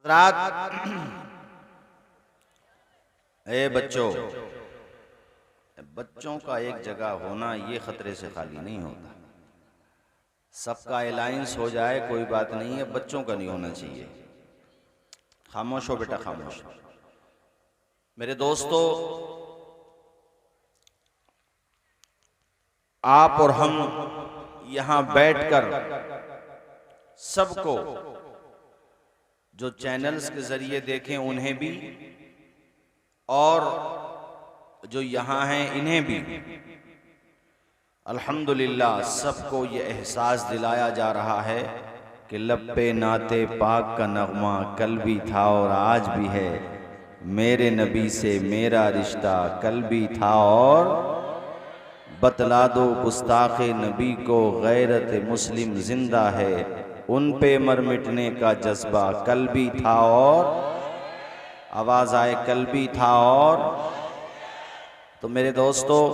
हज़रात, ए बच्चों, बच्चों का एक जगह होना ये खतरे से खाली नहीं होता। सबका अलायंस हो जाए कोई बात नहीं है, बच्चों का नहीं होना चाहिए। खामोश हो बेटा, खामोश। मेरे दोस्तों, आप और हम यहां बैठकर सबको जो चैनल्स के जरिए देखें उन्हें भी, और जो यहाँ हैं इन्हें भी, अल्हम्दुलिल्लाह सबको ये एहसास दिलाया जा रहा है कि लब्बे नाते पाक का नगमा कल भी था और आज भी है। मेरे नबी से मेरा रिश्ता कल भी था और बतला दो गुस्ताखे नबी को गैरत मुस्लिम जिंदा है। उन पे मर मिटने का जज्बा कल भी था और आवाज आए कल भी था। और तो मेरे दोस्तों,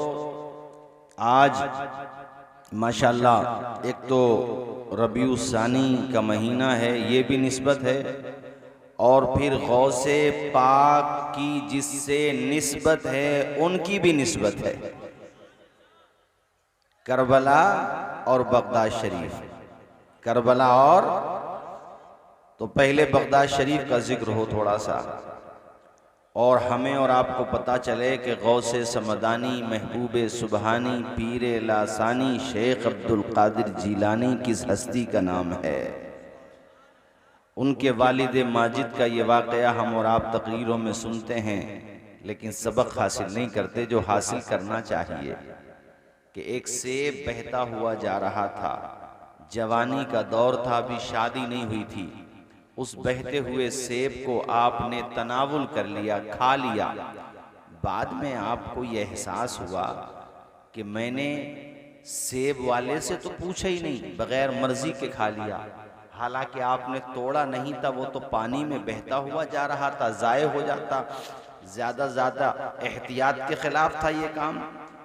आज माशाल्लाह एक तो रबीउ सानी का महीना है, ये भी निस्बत है, और फिर गौसे पाक की जिससे निस्बत है उनकी भी निस्बत है, करबला और बगदाद शरीफ। करबला और तो पहले बगदाद शरीफ का जिक्र हो थोड़ा सा, और हमें और आपको पता चले कि गौसे समदानी, महबूब सुबहानी, पीरे लासानी, शेख अब्दुल कादिर जीलानी किस हस्ती का नाम है। उनके वालिद माजिद का ये वाक़या हम और आप तकरीरों में सुनते हैं, लेकिन सबक हासिल नहीं करते जो हासिल करना चाहिए। कि एक सेब बहता हुआ जा रहा था, जवानी का दौर था, अभी शादी नहीं हुई थी। उस बहते हुए सेब को आपने तनावुल कर लिया, खा लिया। बाद में आपको यह एहसास हुआ कि मैंने सेब वाले से तो पूछा ही नहीं, बगैर मर्जी के खा लिया। हालांकि आपने तोड़ा नहीं था, वो तो पानी में बहता हुआ जा रहा था, ज़ाय हो जाता। ज़्यादा एहतियात के खिलाफ था ये काम,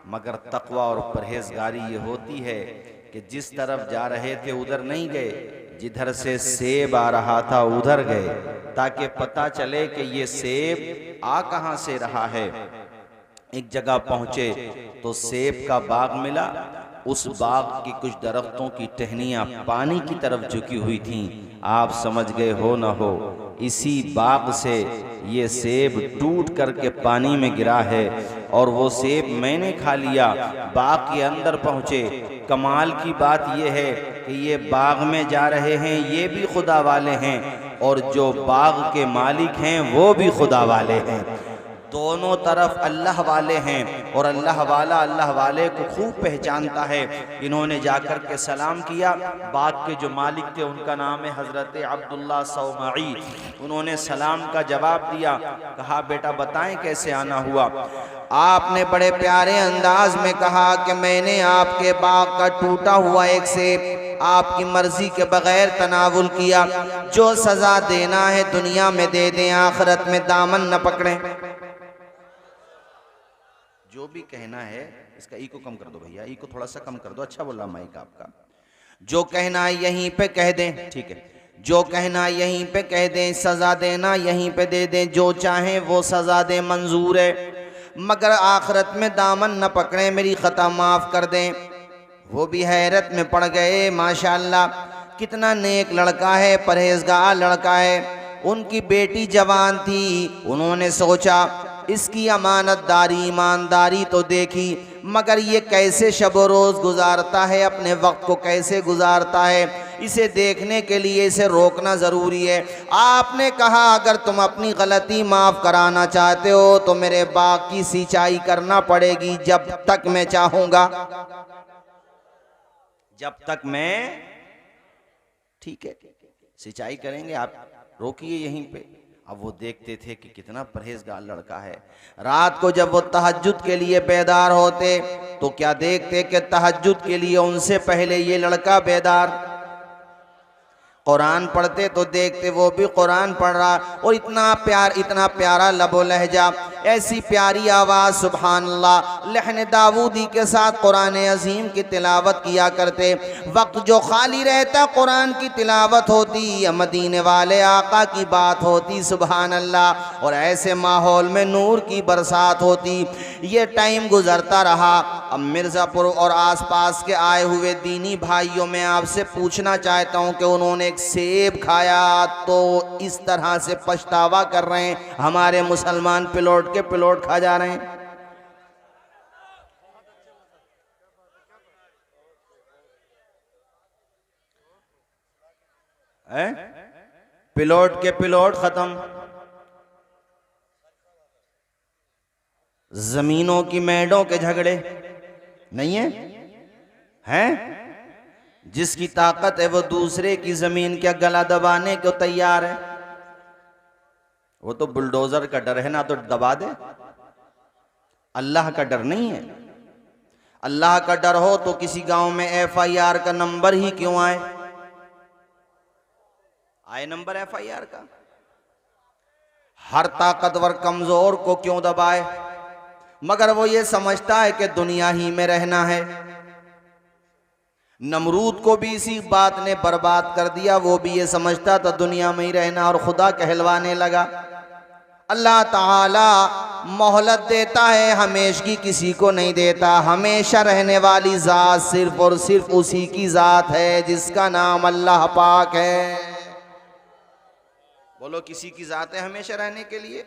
मगर तकवा और परहेजगारी ये होती है कि जिस तरफ जा रहे थे उधर नहीं गए, जिधर से सेब आ रहा था उधर गए, ताकि पता चले कि ये सेब आ कहां से रहा है। एक जगह पहुंचे तो सेब का बाग मिला। उस बाग की कुछ दरख्तों की टहनियां पानी की तरफ झुकी हुई थीं। आप समझ गए हो ना हो, इसी बाग से ये सेब टूट करके पानी में गिरा है, और वो सेब मैंने खा लिया। बाग के अंदर पहुंचे, कमाल की बात यह है कि ये बाग में जा रहे हैं ये भी खुदा वाले हैं, और जो बाग के मालिक हैं वो भी खुदा वाले हैं। दोनों तरफ अल्लाह वाले हैं, और अल्लाह वाले को खूब पहचानता है। इन्होंने जाकर के सलाम किया। बाग के जो मालिक थे उनका नाम है हज़रत अब्दुल्ला सौमाई। उन्होंने सलाम का जवाब दिया, कहा बेटा बताएं कैसे आना हुआ। आपने बड़े प्यारे अंदाज में कहा कि मैंने आपके बाग का टूटा हुआ एक सेब आपकी मर्जी के बगैर तनावुल किया। जो सजा देना है दुनिया में दे दें, आखिरत में दामन न पकड़ें। जो भी कहना है, इसका ई को कम कर दो भैया, ई को थोड़ा सा कम कर दो, अच्छा बोल रहा माइक आपका। जो कहना है यहीं पे कह दें, ठीक है। जो कहना है यहीं पे कह दें, सजा देना यहीं पे दे दें, जो चाहें वो सजा दें, मंजूर है, मगर आखिरत में दामन न पकड़ें, मेरी खता माफ कर दें। वो भी हैरत में पड़ गए, माशाअल्लाह कितना नेक लड़का है, परहेजगार लड़का है। उनकी बेटी जवान थी, उन्होंने सोचा इसकी अमानतदारी, ईमानदारी तो देखी, मगर ये कैसे शब रोज़ गुजारता है, अपने वक्त को कैसे गुजारता है, इसे देखने के लिए इसे रोकना ज़रूरी है। आपने कहा अगर तुम अपनी गलती माफ़ कराना चाहते हो तो मेरे बाग की सिंचाई करना पड़ेगी, जब तक मैं चाहूँगा, जब तक मैं, ठीक है सिंचाई करेंगे, आप रोकिए यहीं पे। अब वो देखते थे कि कितना परहेजगार लड़का है। रात को जब वो तहज्जुद के लिए बेदार होते तो क्या देखते कि तहज्जुद के लिए उनसे पहले ये लड़का बेदार। कुरान पढ़ते तो देखते वो भी कुरान पढ़ रहा, और इतना प्यारा लबो लहजा, ऐसी प्यारी आवाज़, सुभान अल्लाह। लहन दाऊदी के साथ कुरान अजीम की तिलावत किया करते। वक्त जो खाली रहता कुरान की तिलावत होती या मदीने वाले आका की बात होती, सुभान अल्लाह। और ऐसे माहौल में नूर की बरसात होती। ये टाइम गुजरता रहा। अब मिर्ज़ापुर और आसपास के आए हुए दीनी भाइयों में आपसे पूछना चाहता हूँ कि उन्होंने एक सेब खाया तो इस तरह से पछतावा कर रहे हैं, हमारे मुसलमान पिलोट के पिलोट खा जा रहे हैं। पिलोट के पिलोट खत्म, जमीनों की मेडों के झगड़े नहीं है, हैं? जिसकी ताकत है वो दूसरे की जमीन क्या गला दबाने को तैयार है। वो तो बुलडोजर का डर है ना, तो दबा दे। अल्लाह का डर नहीं है। अल्लाह का डर हो तो किसी गांव में FIR का नंबर ही क्यों आए? आए नंबर FIR का? हर ताकतवर कमजोर को क्यों दबाए? मगर वो ये समझता है कि दुनिया ही में रहना है। नमरूद को भी इसी बात ने बर्बाद कर दिया। वो भी ये समझता था दुनिया में ही रहना और खुदा कहलवाने लगा। अल्लाह ताला मोहलत देता है, हमेशगी किसी को नहीं देता। हमेशा रहने वाली ज़ात सिर्फ और सिर्फ उसी की ज़ात है जिसका नाम अल्लाह पाक है। बोलो, किसी की ज़ात है हमेशा रहने के लिए?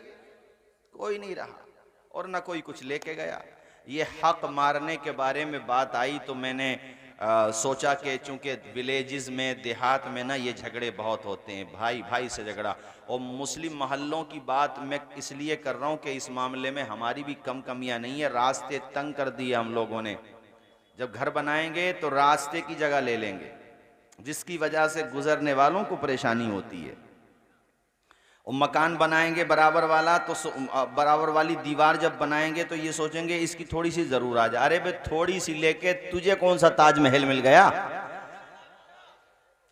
कोई नहीं रहा और ना कोई कुछ लेके गया। ये हक मारने के बारे में बात आई तो मैंने सोचा कि चूंकि विलेजेस में, देहात में ना ये झगड़े बहुत होते हैं, भाई भाई से झगड़ा। और मुस्लिम महल्लों की बात मैं इसलिए कर रहा हूँ कि इस मामले में हमारी भी कम कमियां नहीं है। रास्ते तंग कर दिए हम लोगों ने। जब घर बनाएंगे तो रास्ते की जगह ले लेंगे, जिसकी वजह से गुजरने वालों को परेशानी होती है। और मकान बनाएंगे बराबर वाला, तो बराबर वाली दीवार जब बनाएंगे तो ये सोचेंगे इसकी थोड़ी सी जरूर आ जाए। अरे भाई, थोड़ी सी लेके तुझे कौन सा ताजमहल मिल गया?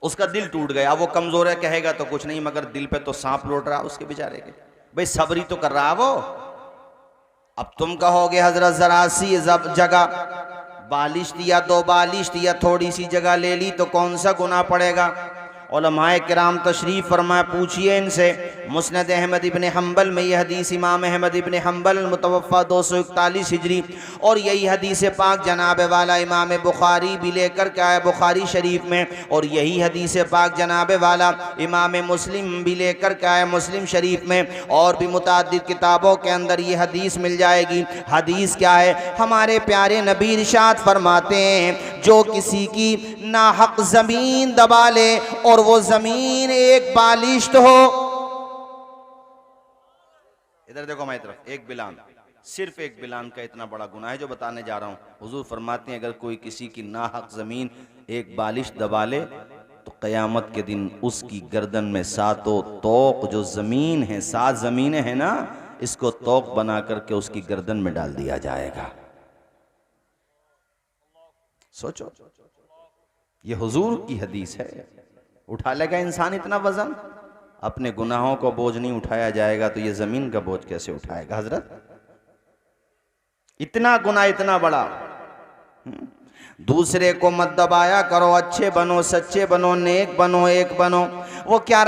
उसका दिल टूट गया, वो कमजोर है कहेगा तो कुछ नहीं, मगर दिल पे तो सांप लौट रहा उसके बेचारे के। भाई सब्री तो कर रहा वो। अब तुम कहोगे हजरत जरा सी जगह बालिश दिया, 2 बालिश दिया, थोड़ी सी जगह ले ली तो कौन सा गुनाह पड़ेगा? उलमाए किराम तशरीफ़ फरमा, पूछिए इनसे। मुस्नद अहमद इब्न हम्बल में यह हदीस इमाम अहमद इब्न हम्बल मुतवफ़ा 241 हिजरी, और यही हदीस पाक जनाब वाला इमाम बुखारी भी लेकर के आए बुखारी शरीफ में, और यही हदीस पाक जनाब वाला इमाम मुस्लिम भी लेकर के आए मुस्लिम शरीफ में, और भी मुताद्दिद किताबों के अंदर ये हदीस मिल जाएगी। हदीस क्या है? हमारे प्यारे नबी इरशाद फरमाते हैं, जो किसी की नाहक ज़मीन दबा ले और वो ज़मीन एक बालिश्त हो, इधर देखो हमारी तरफ, एक बिलान, सिर्फ एक बिलान का इतना बड़ा गुनाह है जो बताने जा रहा हूँ। हुजूर फरमाते हैं, अगर कोई किसी की नाहक ज़मीन एक बालिश दबा ले तो क़यामत के दिन उसकी गर्दन में 7 तोक, जो ज़मीन है 7 ज़मीनें हैं ना, इसको तोक बना करके उसकी गर्दन में डाल दिया जाएगा। सोचो, ये हुजूर की हदीस है। उठा लेगा इंसान इतना वजन? अपने गुनाहों को बोझ नहीं उठाया जाएगा तो ये जमीन का बोझ कैसे उठाएगा हजरत? इतना गुनाह इतना बड़ा। दूसरे को मत दबाया करो, अच्छे बनो, सच्चे बनो, नेक बनो, एक बनो। वो क्या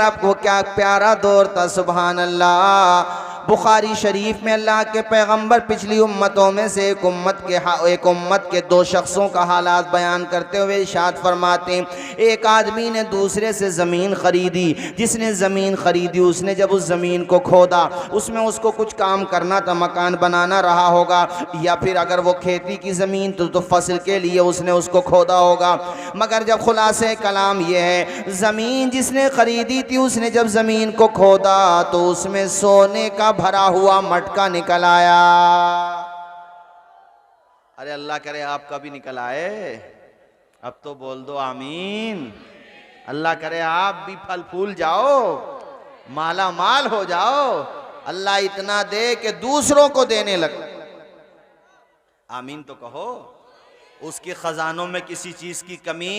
प्यारा दौर था, सुभान अल्लाह। बुखारी शरीफ में अल्लाह के पैगंबर पिछली उम्मतों में से एक उम्मत के 2 शख्सों का हालात बयान करते हुए इरशाद फरमाते हैं, एक आदमी ने दूसरे से ज़मीन ख़रीदी। जिसने ज़मीन ख़रीदी उसने जब उस ज़मीन को खोदा, उसमें उसको कुछ काम करना था, मकान बनाना रहा होगा, या फिर अगर वो खेती की ज़मीन तो फसल के लिए उसने उसको खोदा होगा। मगर जब खुलासे कलाम ये है, ज़मीन जिसने ख़रीदी थी उसने जब ज़मीन को खोदा तो उसमें सोने का भरा हुआ मटका निकल आया। अरे अल्लाह करे आपका भी निकल आए। अब तो बोल दो आमीन। अल्लाह करे आप भी फल फूल जाओ, माला माल हो जाओ, अल्लाह इतना दे कि दूसरों को देने लगे। आमीन तो कहो। उसके खजानों में किसी चीज की कमी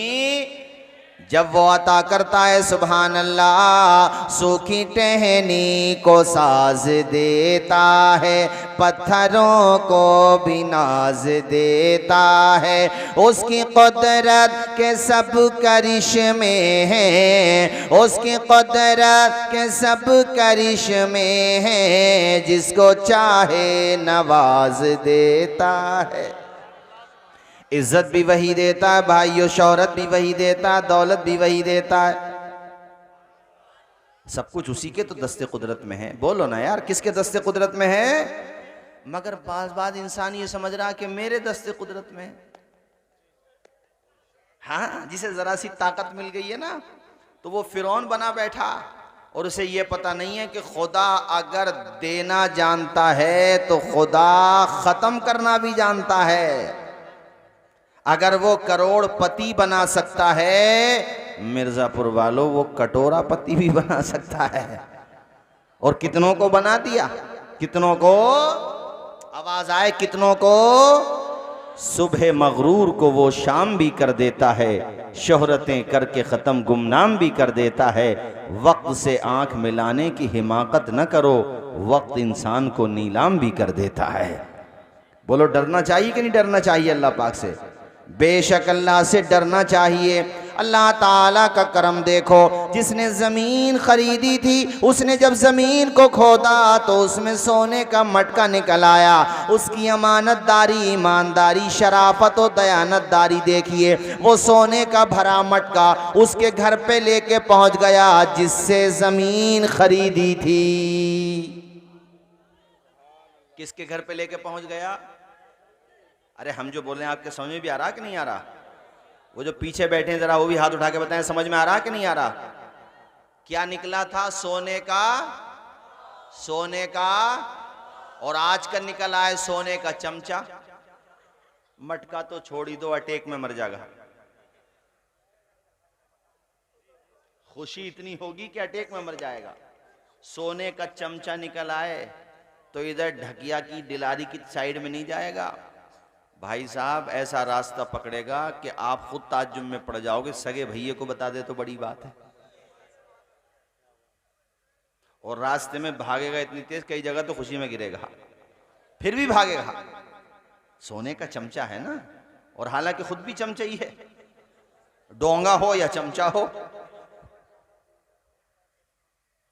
जब वो अता करता है सुभान अल्लाह, सूखी टहनी को साज देता है, पत्थरों को भी नाज देता है। उसकी कुदरत के सब करिश्मे हैं, उसकी कुदरत के सब करिश्मे हैं, जिसको चाहे नवाज देता है। इज्जत भी वही देता है भाइयों, शोहरत भी वही देता है, दौलत भी वही देता है। सब कुछ उसी के तो दस्ते कुदरत में है। बोलो ना यार, किसके दस्ते कुदरत में है? मगर बात इंसान ये समझ रहा कि मेरे दस्ते कुदरत में है। हाँ, जिसे जरा सी ताकत मिल गई है ना, तो वो फिरौन बना बैठा, और उसे ये पता नहीं है कि खुदा अगर देना जानता है तो खुदा खत्म करना भी जानता है। अगर वो करोड़पति बना सकता है, मिर्जापुर वालों, वो कटोरापति भी बना सकता है। और कितनों को बना दिया, कितनों को, आवाज आए, कितनों को। सुबह मगरूर को वो शाम भी कर देता है, शोहरतें करके खत्म गुमनाम भी कर देता है। वक्त से आंख मिलाने की हिमाकत न करो, वक्त इंसान को नीलाम भी कर देता है। बोलो, डरना चाहिए कि नहीं डरना चाहिए अल्लाह पाक से? बेशक अल्लाह से डरना चाहिए। अल्लाह ताला का करम देखो, जिसने ज़मीन खरीदी थी, उसने जब ज़मीन को खोदा तो उसमें सोने का मटका निकल आया। उसकी अमानतदारी, ईमानदारी, शराफत और दयानतदारी देखिए। वो सोने का भरा मटका उसके घर पे लेके पहुंच गया जिससे ज़मीन खरीदी थी। किसके घर पे लेके पहुंच गया? अरे हम जो बोल रहे हैं आपके समझ में भी आ रहा कि नहीं आ रहा? वो जो पीछे बैठे हैं जरा वो भी हाथ उठा के बताएं, समझ में आ रहा कि नहीं आ रहा? क्या निकला था? सोने का, सोने का, और आज का निकला है सोने का चमचा। मटका तो छोड़ ही दो, अटैक में मर जाएगा। खुशी इतनी होगी कि अटैक में मर जाएगा। सोने का चमचा निकल आए तो इधर ढकिया की डिलारी की साइड में नहीं जाएगा भाई साहब, ऐसा रास्ता पकड़ेगा कि आप खुद ताज्जुब में पड़ जाओगे। सगे भैये को बता दे तो बड़ी बात है। और रास्ते में भागेगा इतनी तेज, कई जगह तो खुशी में गिरेगा, फिर भी भागेगा। सोने का चमचा है ना, और हालांकि खुद भी चमचा ही है, डोंगा हो या चमचा हो।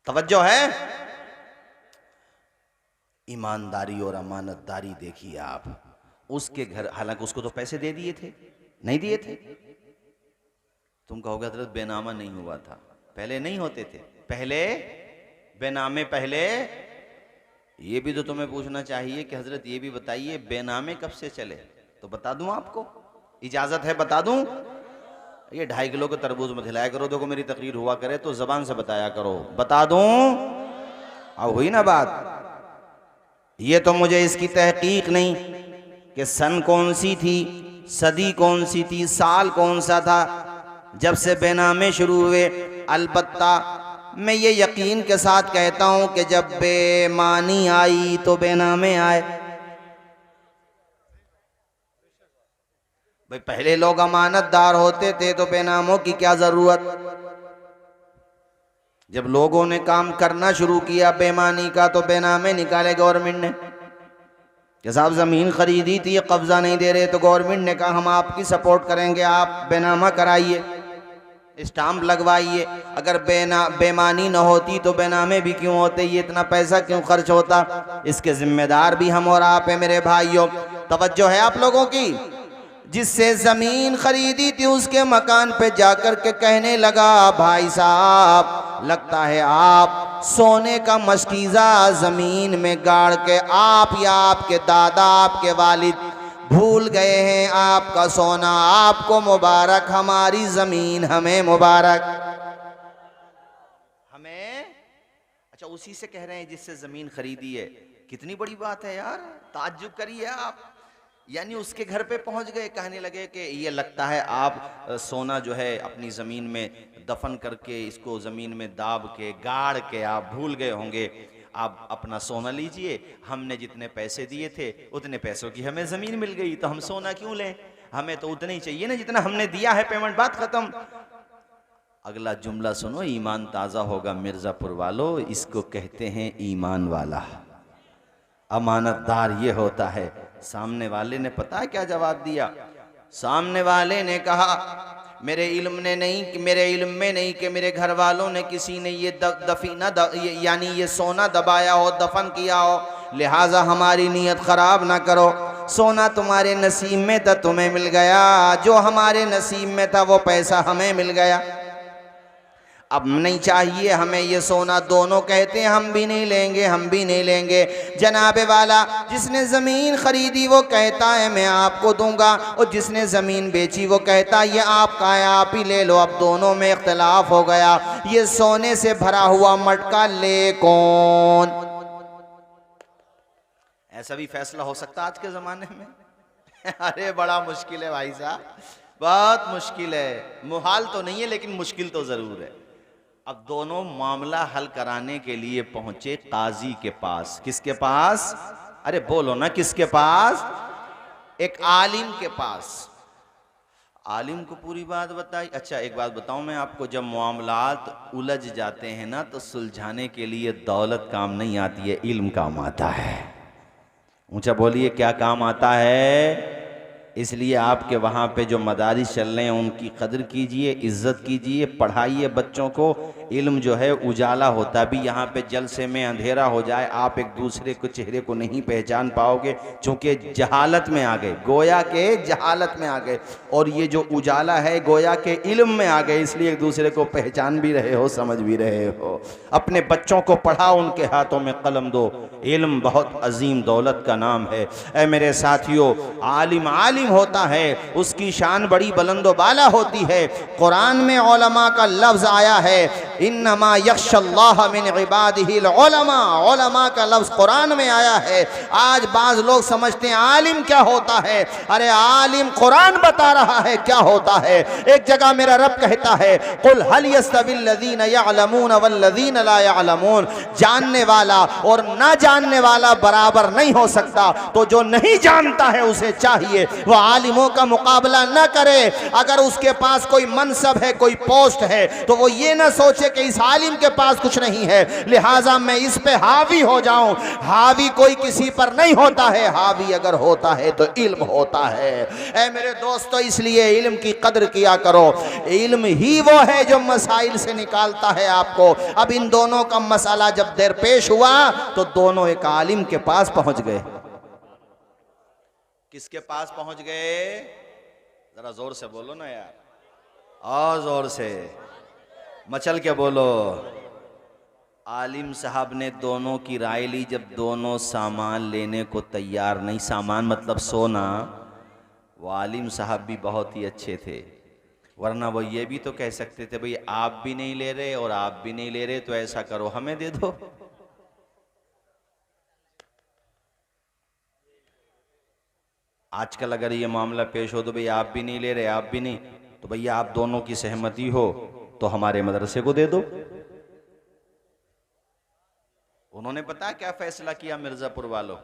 तवज्जो है? ईमानदारी और अमानतदारी देखिए आप। उसके घर, हालांकि उसको तो पैसे दे दिए थे, नहीं दिए थे? तुम कहोगे हजरत बेनामा नहीं हुआ था। पहले नहीं होते थे, पहले बेनामे। पहले ये भी तो तुम्हें पूछना चाहिए कि हजरत ये भी बताइए बेनामे कब से चले? तो बता दूं आपको, इजाजत है बता दूं? ये 2.5 किलो के तरबूज मत हिलाया करो, देखो मेरी तकरीर हुआ करे तो जबान से बताया करो। बता दूं? अब हुई ना बात। ये तो मुझे इसकी तहकीक नहीं कि सन कौन सी थी, सदी कौन सी थी, साल कौन सा था जब से बेनामे शुरू हुए। अलबत्ता मैं ये यकीन के साथ कहता हूं कि जब बेमानी आई तो बेनामे आए। भाई पहले लोग अमानतदार होते थे तो बेनामों की क्या जरूरत? जब लोगों ने काम करना शुरू किया बेमानी का तो बेनामे निकाले गवर्नमेंट ने। कि साहब जमीन खरीदी थी, कब्जा नहीं दे रहे, तो गवर्नमेंट ने कहा हम आपकी सपोर्ट करेंगे, आप बेनामा कराइए, स्टाम्प लगवाइए। अगर बेमानी न होती तो बेनामे भी क्यों होते, ये इतना पैसा क्यों खर्च होता? इसके जिम्मेदार भी हम और आप हैं मेरे भाइयों। तवज्जो है आप लोगों की? जिससे जमीन खरीदी थी उसके मकान पे जाकर के कहने लगा, भाई साहब लगता है आप सोने का मशकीज़ा जमीन में गाड़ के आप या आपके दादा, आपके वालिद भूल गए हैं। आपका सोना आपको मुबारक, हमारी जमीन हमें मुबारक। हमें अच्छा उसी से कह रहे हैं जिससे जमीन खरीदी है। कितनी बड़ी बात है यार, ताज्जुब करिए आप। यानी उसके घर पे पहुंच गए, कहने लगे कि ये लगता है आप सोना जो है अपनी ज़मीन में दफन करके, इसको ज़मीन में दाब के गाड़ के आप भूल गए होंगे। आप अपना सोना लीजिए, हमने जितने पैसे दिए थे उतने पैसों की हमें ज़मीन मिल गई, तो हम सोना क्यों लें? हमें तो उतना ही चाहिए ना जितना हमने दिया है, पेमेंट, बात ख़त्म। अगला जुमला सुनो, ईमान ताज़ा होगा मिर्ज़ापुर वालों, इसको कहते हैं ईमान वाला। अमानतदार ये होता है। सामने वाले ने पता है क्या जवाब दिया? सामने वाले ने कहा मेरे इल्म में नहीं कि मेरे घर वालों ने किसी ने ये यानी ये सोना दबाया हो, दफन किया हो, लिहाजा हमारी नीयत खराब ना करो। सोना तुम्हारे नसीब में था, तुम्हें मिल गया, जो हमारे नसीब में था वो पैसा हमें मिल गया। अब नहीं चाहिए हमें ये सोना। दोनों कहते हैं हम भी नहीं लेंगे। जनाबे वाला जिसने ज़मीन खरीदी वो कहता है मैं आपको दूंगा, और जिसने ज़मीन बेची वो कहता है ये आपका है, आप ही ले लो। अब दोनों में इख्तलाफ हो गया, ये सोने से भरा हुआ मटका ले कौन? ऐसा भी फैसला हो सकता आज के ज़माने में? अरे बड़ा मुश्किल है भाई साहब, बहुत मुश्किल है। मुहाल तो नहीं है लेकिन मुश्किल तो ज़रूर है। अब दोनों मामला हल कराने के लिए पहुंचे काजी के पास। किसके पास? अरे बोलो ना, किसके पास? एक आलिम के पास। आलिम को पूरी बात बताई। अच्छा एक बात बताऊं मैं आपको, जब मामलात उलझ जाते हैं ना तो सुलझाने के लिए दौलत काम नहीं आती है, इल्म काम आता है। ऊंचा बोलिए, क्या काम आता है? इसलिए आपके वहाँ पे जो मदारिस चल रहे हैं उनकी कदर कीजिए, इज़्ज़त कीजिए, पढ़ाइए बच्चों को। इल्म जो है उजाला होता भी। यहाँ पे जलसे में अंधेरा हो जाए, आप एक दूसरे को चेहरे को नहीं पहचान पाओगे, चूँकि जहालत में आ गए, गोया के जहालत में आ गए। और ये जो उजाला है गोया के इल्म में आ गए, इसलिए एक दूसरे को पहचान भी रहे हो, समझ भी रहे हो। अपने बच्चों को पढ़ाओ, उनके हाथों में कलम दो। इल्म बहुत अजीम दौलत का नाम है। ऐ मेरे साथियों, आलिम होता है, उसकी शान बड़ी बुलंदो बाला होती है। कुरान में उलमा का लफ्ज आया है, इन्नमा यख्शल्लाह मिन इबादिहिल उलमा। उलमा का लफ्ज कुरान में आया है। आज बाज लोग समझते हैं आलिम क्या होता है। अरे आलिम कुरान बता रहा है क्या होता है। एक जगह मेरा रब कहता है, कुल हल यस्तविल लज़ीना यअलमून वल्लज़ीना ला यअलमून। जानने वाला और ना जानने वाला बराबर नहीं हो सकता। तो जो नहीं जानता है उसे चाहिए वो आलिमों का मुकाबला न करे। अगर उसके पास कोई मनसब है, कोई पोस्ट है, तो वो ये ना सोचे कि इस आलिम के पास कुछ नहीं है, लिहाजा मैं इस पे हावी हो जाऊं। हावी कोई किसी पर नहीं होता है, हावी अगर होता है तो इल्म होता है। ऐ मेरे दोस्तों, इसलिए इल्म की कदर किया करो। इल्म ही वो है जो मसाइल से निकालता है आपको। अब इन दोनों का मसला जब दरपेश हुआ तो दोनों एक आलिम के पास पहुंच गए। किसके पास पहुंच गए? जरा जोर से बोलो ना यार, और जोर से मचल के बोलो। आलिम साहब ने दोनों की राय ली। जब दोनों सामान लेने को तैयार नहीं, सामान मतलब सोना, वो आलिम साहब भी बहुत ही अच्छे थे, वरना वो ये भी तो कह सकते थे भाई आप भी नहीं ले रहे और आप भी नहीं ले रहे, तो ऐसा करो हमें दे दो। आजकल अगर ये मामला पेश हो तो भाई आप भी नहीं ले रहे, आप भी नहीं, तो भैया आप दोनों की सहमति हो तो हमारे मदरसे को दे दो। उन्होंने पता क्या फैसला किया मिर्जापुर वालों?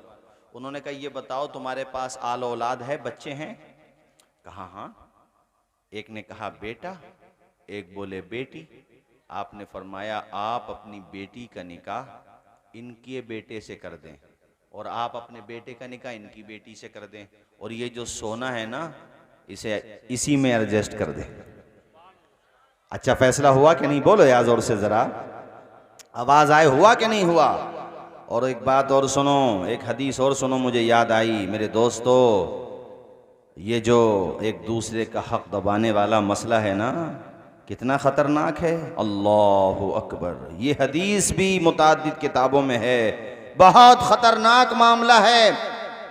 उन्होंने कहा ये बताओ तुम्हारे पास आल औलाद है, बच्चे हैं? कहा हाँ। एक ने कहा बेटा, एक बोले बेटी। आपने फरमाया आप अपनी बेटी का निकाह इनके बेटे से कर दें और आप अपने बेटे का निकाह इनकी बेटी से कर दें, और ये जो सोना है ना इसे इसी में एडजस्ट कर दें। अच्छा फैसला हुआ कि नहीं? बोलो यार जोर से जरा, आवाज आए, हुआ कि नहीं हुआ? और एक बात और सुनो, एक हदीस और सुनो, मुझे याद आई मेरे दोस्तों। ये जो एक दूसरे का हक दबाने वाला मसला है ना, कितना खतरनाक है। अल्लाहु अकबर। ये हदीस भी मुताद्दिद किताबों में है। बहुत खतरनाक मामला है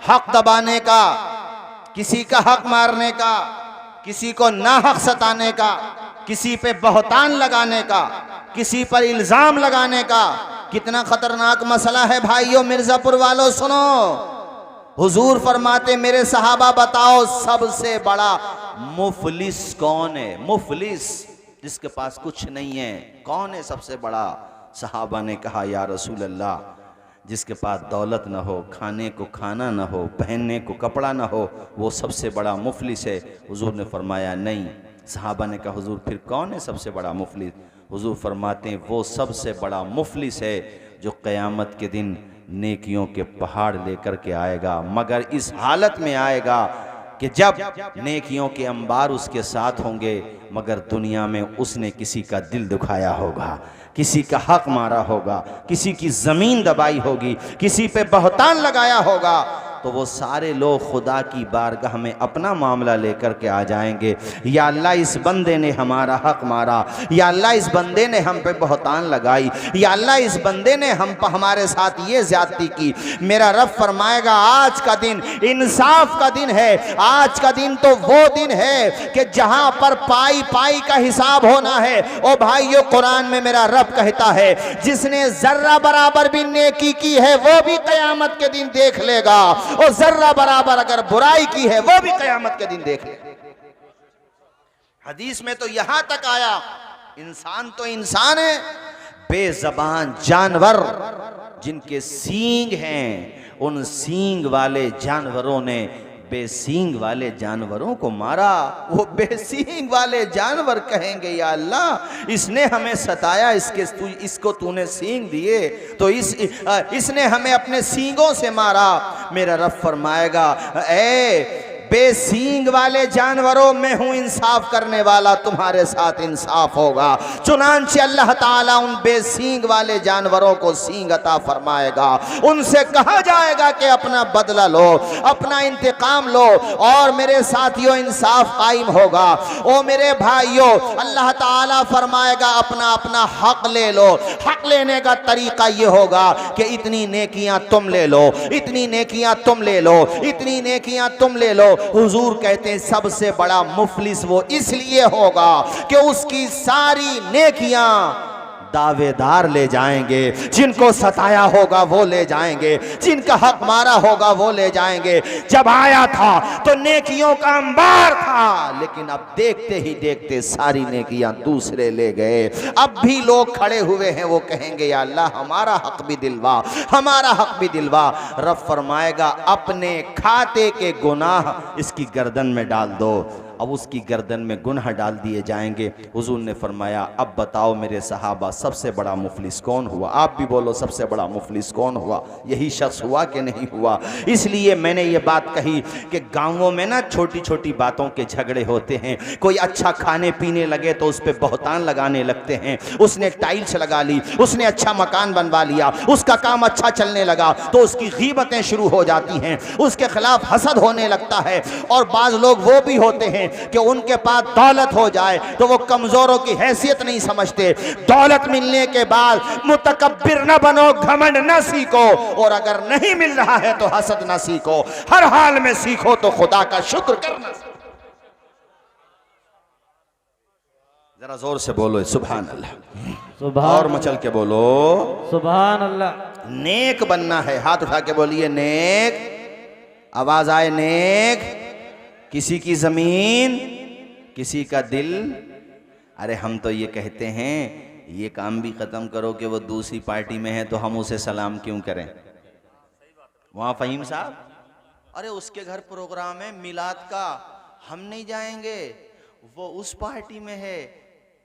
हक दबाने का, किसी का हक मारने का, किसी को नाहक सताने का, किसी पे बहतान लगाने का, किसी पर इल्जाम लगाने का। कितना खतरनाक मसला है भाइयों। मिर्जापुर वालों सुनो, हुजूर फरमाते मेरे सहाबा बताओ सबसे बड़ा मुफलिस कौन है? मुफलिस जिसके पास कुछ नहीं है, कौन है सबसे बड़ा? सहाबा ने कहा या रसूल अल्लाह, जिसके पास दौलत न हो, खाने को खाना न हो, पहनने को कपड़ा न हो, वो सबसे बड़ा मुफलिस है। हुजूर ने फरमाया नहीं, सहाबा ने कहा हुजूर फिर कौन है सबसे बड़ा मुफलिस? हुजूर फरमाते हैं वो सबसे बड़ा मुफलिस है जो क़यामत के दिन नेकियों के पहाड़ लेकर के आएगा, मगर इस हालत में आएगा कि जब नेकियों के अंबार उसके साथ होंगे मगर दुनिया में उसने किसी का दिल दुखाया होगा, किसी का हक मारा होगा, किसी की ज़मीन दबाई होगी, किसी पे बहतान लगाया होगा, तो वो सारे लोग खुदा की बारगाह में अपना मामला लेकर के आ जाएंगे। या अल्लाह इस बंदे ने हमारा हक मारा, या अल्लाह इस बंदे ने हम पे बहतान लगाई, या अल्लाह इस बंदे ने हम पर हमारे साथ ये ज्यादती की। मेरा रब फरमाएगा आज का दिन इंसाफ का दिन है। आज का दिन तो वो दिन है कि जहां पर पाई पाई का हिसाब होना है। ओ भाइयों, कुरान में मेरा रब कहता है जिसने जर्रा बराबर भी नेकी की है वो भी कयामत के दिन देख लेगा, और जर्रा बराबर अगर बुराई की है वो भी कयामत के दिन देख लेगा। हदीस में तो यहां तक आया इंसान तो इंसान है, बेजबान जानवर जिनके सींग हैं उन सींग वाले जानवरों ने बेसींग वाले जानवरों को मारा। वो बेसींग वाले जानवर कहेंगे या अल्लाह इसने हमें सताया, इसको तूने सींग दिए तो इसने हमें अपने सींगों से मारा। मेरा रब फरमाएगा ए बेसींग वाले जानवरों में हूं इंसाफ करने वाला, तुम्हारे साथ इंसाफ होगा। चुनांचे अल्लाह ताला उन बेसींग वाले जानवरों को सींग अता फरमाएगा। उनसे कहा जाएगा कि अपना बदला लो, अपना इंतकाम लो, और मेरे साथियों इंसाफ कायम होगा। ओ मेरे भाइयों, अल्लाह ताला फरमाएगा अपना अपना हक ले लो। हक लेने का तरीका ये होगा कि इतनी नेकियां तुम ले लो, इतनी नेकियां तुम ले लो, इतनी नेकियां तुम ले लो। हुजूर कहते हैं सबसे बड़ा मुफलिस वो इसलिए होगा कि उसकी सारी नेकियां दावेदार ले जाएंगे। जिनको सताया होगा वो ले जाएंगे, जिनका हक मारा होगा वो ले जाएंगे। जब आया था तो नेकियों का अंबार था, लेकिन अब देखते ही देखते सारी नेकियां दूसरे ले गए। अब भी लोग खड़े हुए हैं, वो कहेंगे या अल्लाह हमारा हक भी दिलवा, हमारा हक भी दिलवा। रब फरमाएगा अपने खाते के गुनाह इसकी गर्दन में डाल दो। अब उसकी गर्दन में गुनाह डाल दिए जाएंगे। हुजूर ने फरमाया अब बताओ मेरे सहाबा सबसे बड़ा मुफलिस कौन हुआ? आप भी बोलो सबसे बड़ा मुफलिस कौन हुआ? यही शख्स हुआ कि नहीं हुआ? इसलिए मैंने ये बात कही कि गांवों में ना छोटी छोटी बातों के झगड़े होते हैं। कोई अच्छा खाने पीने लगे तो उस पर बहतान लगाने लगते हैं। उसने टाइल्स लगा ली, उसने अच्छा मकान बनवा लिया, उसका काम अच्छा चलने लगा तो उसकी गीबतें शुरू हो जाती हैं, उसके खिलाफ हसद होने लगता है। और बाज लोग वो भी होते हैं कि उनके पास दौलत हो जाए तो वो कमजोरों की हैसियत नहीं समझते। दौलत मिलने के बाद मुतकब्बिर न बनो, घमंड न सीखो, और अगर नहीं मिल रहा है तो हसद न सीखो, हर हाल में सीखो तो खुदा का शुक्र करना। जरा जोर से बोलो सुभान अल्लाह, सुभान और मचल के बोलो सुभान अल्लाह। नेक बनना है, हाथ उठा के बोलिए नेक, आवाज आए नेक। किसी की जमीन किसी का दिल। अरे हम तो ये कहते हैं ये काम भी खत्म करो कि वो दूसरी पार्टी में है तो हम उसे सलाम क्यों करें? वहां फहीम साहब, अरे उसके घर प्रोग्राम है मिलाद का, हम नहीं जाएंगे, वो उस पार्टी में है।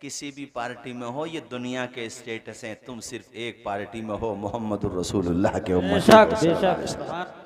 किसी भी पार्टी में हो, ये दुनिया के स्टेटस हैं, तुम सिर्फ एक पार्टी में हो, मोहम्मदुर रसूलुल्लाह के उम्मत।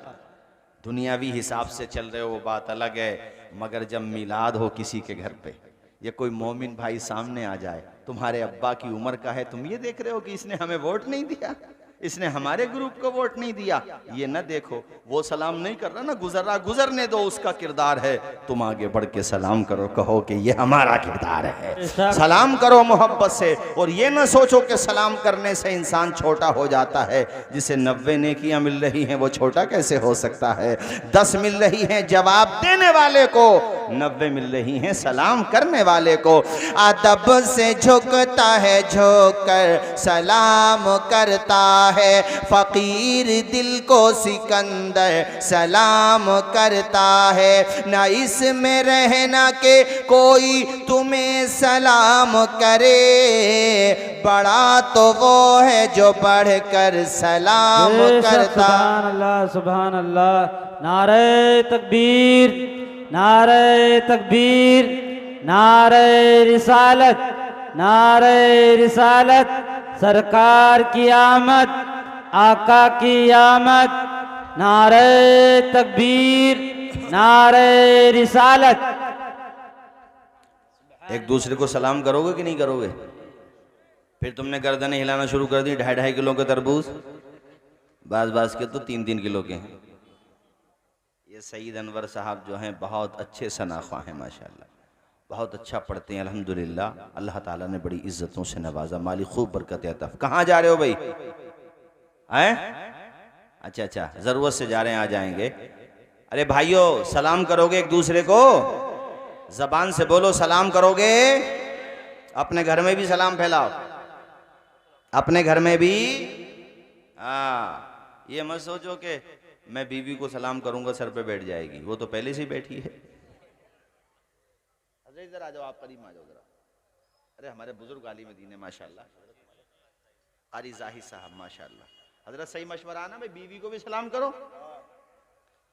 दुनियावी हिसाब से चल रहे हो वो बात अलग है, मगर जब मिलाद हो किसी के घर पे, ये कोई मोमिन भाई सामने आ जाए, तुम्हारे अब्बा की उम्र का है, तुम ये देख रहे हो कि इसने हमें वोट नहीं दिया, इसने हमारे ग्रुप को वोट नहीं दिया, ये ना देखो, वो सलाम नहीं कर रहा ना, गुजर रहा, गुजरने दो, उसका किरदार है। तुम आगे बढ़ के सलाम करो, कहो कि ये हमारा किरदार है, सलाम करो मोहब्बत से। और ये ना सोचो कि सलाम करने से इंसान छोटा हो जाता है। जिसे 90 नेकियां मिल रही हैं वो छोटा कैसे हो सकता है? 10 मिल रही हैं जवाब देने वाले को, 90 मिल रही हैं सलाम करने वाले को। अदब से झुकता है, झुककर सलाम करता है, फकीर दिल को सिकंदर सलाम करता है। न इसमें रहना के कोई तुम्हें सलाम करे, बड़ा तो वो है जो बढ़कर सलाम करता। सुभान अल्लाह सुभान अल्लाह। नारे तकबीर, नारे तकबीर, नारे रिसालत, नारे रिसालत, सरकार की आमद, आका की आमद, नारे तकबीर, नारे रिसालत। एक दूसरे को सलाम करोगे कि नहीं करोगे? फिर तुमने गर्दनें हिलाना शुरू कर दी। 2.5 किलो के तरबूज, बाज के तो 3-3 किलो के हैं। ये सईद अनवर साहब जो हैं बहुत अच्छे सनाख्वाह हैं माशाल्लाह, बहुत अच्छा पढ़ते हैं अल्हम्दुलिल्लाह। अल्लाह ताला ने बड़ी इज्जतों से नवाजा, माली खूब बरकत अता। कहाँ जा रहे हो भाई? हैं? अच्छा, जरूरत से जा रहे हैं, आ जाएंगे। अरे भाइयों, सलाम करोगे एक दूसरे को? जबान से बोलो, सलाम करोगे? अपने घर में भी सलाम फैलाओ, अपने घर में भी। हाँ, ये मत सोचो कि मैं बीवी को सलाम करूंगा सर पे बैठ जाएगी, वो तो पहले से ही बैठी है। इधर आ जाओ, आप करीब आ जाओ जरा। अरे हमारे बुजुर्ग आलिम दीन है माशाल्लाह, कारी जाहिद साहब माशाल्लाह। हजरत सही मशवरा ना भाई, बीवी को भी सलाम करो।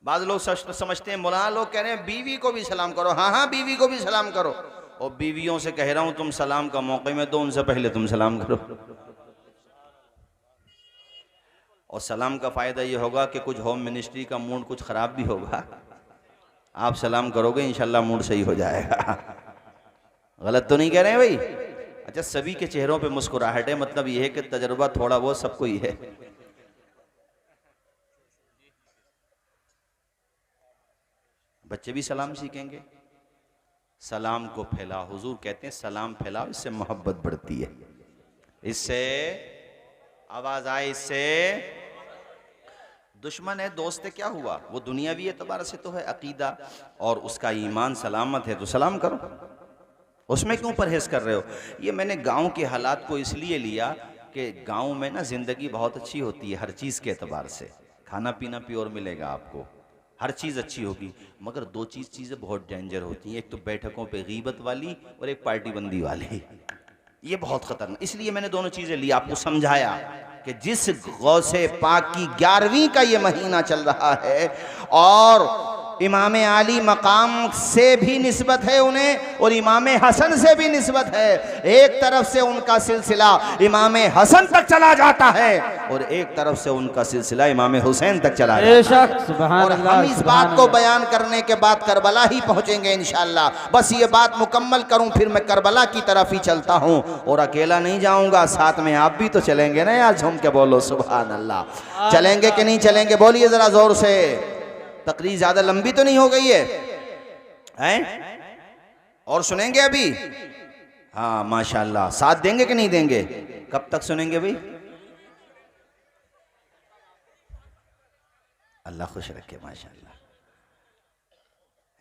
बाद लोग समझते हैं, मौलाना लोग कह रहे हैं बीवी को भी सलाम करो। हाँ, बीवी को भी सलाम करो। और बीवियों से कह रहा हूं, तुम सलाम का मौके में दो, उनसे पहले तुम सलाम करो। और सलाम का फायदा ये होगा कि कुछ होम मिनिस्ट्री का मूड कुछ खराब भी होगा, आप सलाम करोगे इंशाल्लाह मूड सही हो जाएगा। गलत तो नहीं कह रहे हैं भाई? अच्छा, सभी के चेहरों पे मुस्कुराहट है, मतलब ये है कि तजर्बा थोड़ा बहुत सबको ही है। बच्चे भी सलाम सीखेंगे। सलाम को फैलाओ, हुजूर कहते हैं सलाम फैलाओ, इससे मोहब्बत बढ़ती है, इससे आवाज आए, इससे दुश्मन है दोस्त है क्या हुआ, वो दुनियावी एतबार से तो है अकीदा, और उसका ईमान सलामत है तो सलाम करो, उसमें क्यों परहेज कर रहे हो? ये मैंने गांव के हालात को इसलिए लिया कि गांव में ना जिंदगी बहुत अच्छी होती है हर चीज़ के एतबार से। खाना पीना प्योर मिलेगा आपको, हर चीज़ अच्छी होगी, मगर दो चीज़ें बहुत डेंजर होती हैं। एक तो बैठकों पे गीबत वाली और एक पार्टी बंदी वाली, ये बहुत खतरनाक। इसलिए मैंने दोनों चीज़ें ली, आपको समझाया कि जिस गौसे पाक की 11वीं का ये महीना चल रहा है और इमाम आली मकाम से भी निस्बत है उन्हें और इमाम हसन से भी निस्बत है। एक तरफ से उनका सिलसिला इमाम हसन तक चला जाता है और एक तरफ से उनका सिलसिला इमाम हुसैन तक चला जाता है। और हम इस बात को बयान करने के बाद करबला ही पहुंचेंगे इंशाअल्लाह। बस ये बात मुकम्मल करूं, फिर मैं करबला की तरफ ही चलता हूं और अकेला नहीं जाऊंगा, साथ में आप भी तो चलेंगे ना यार। झूम के बोलो सुभान अल्लाह। चलेंगे कि नहीं चलेंगे? बोलिए जरा जोर से। तकरीर ज्यादा लंबी तो नहीं हो गई है? और सुनेंगे अभी? हाँ माशाल्लाह। साथ देंगे कि नहीं देंगे? कब तक सुनेंगे भाई? अल्लाह खुश रखे माशाल्लाह।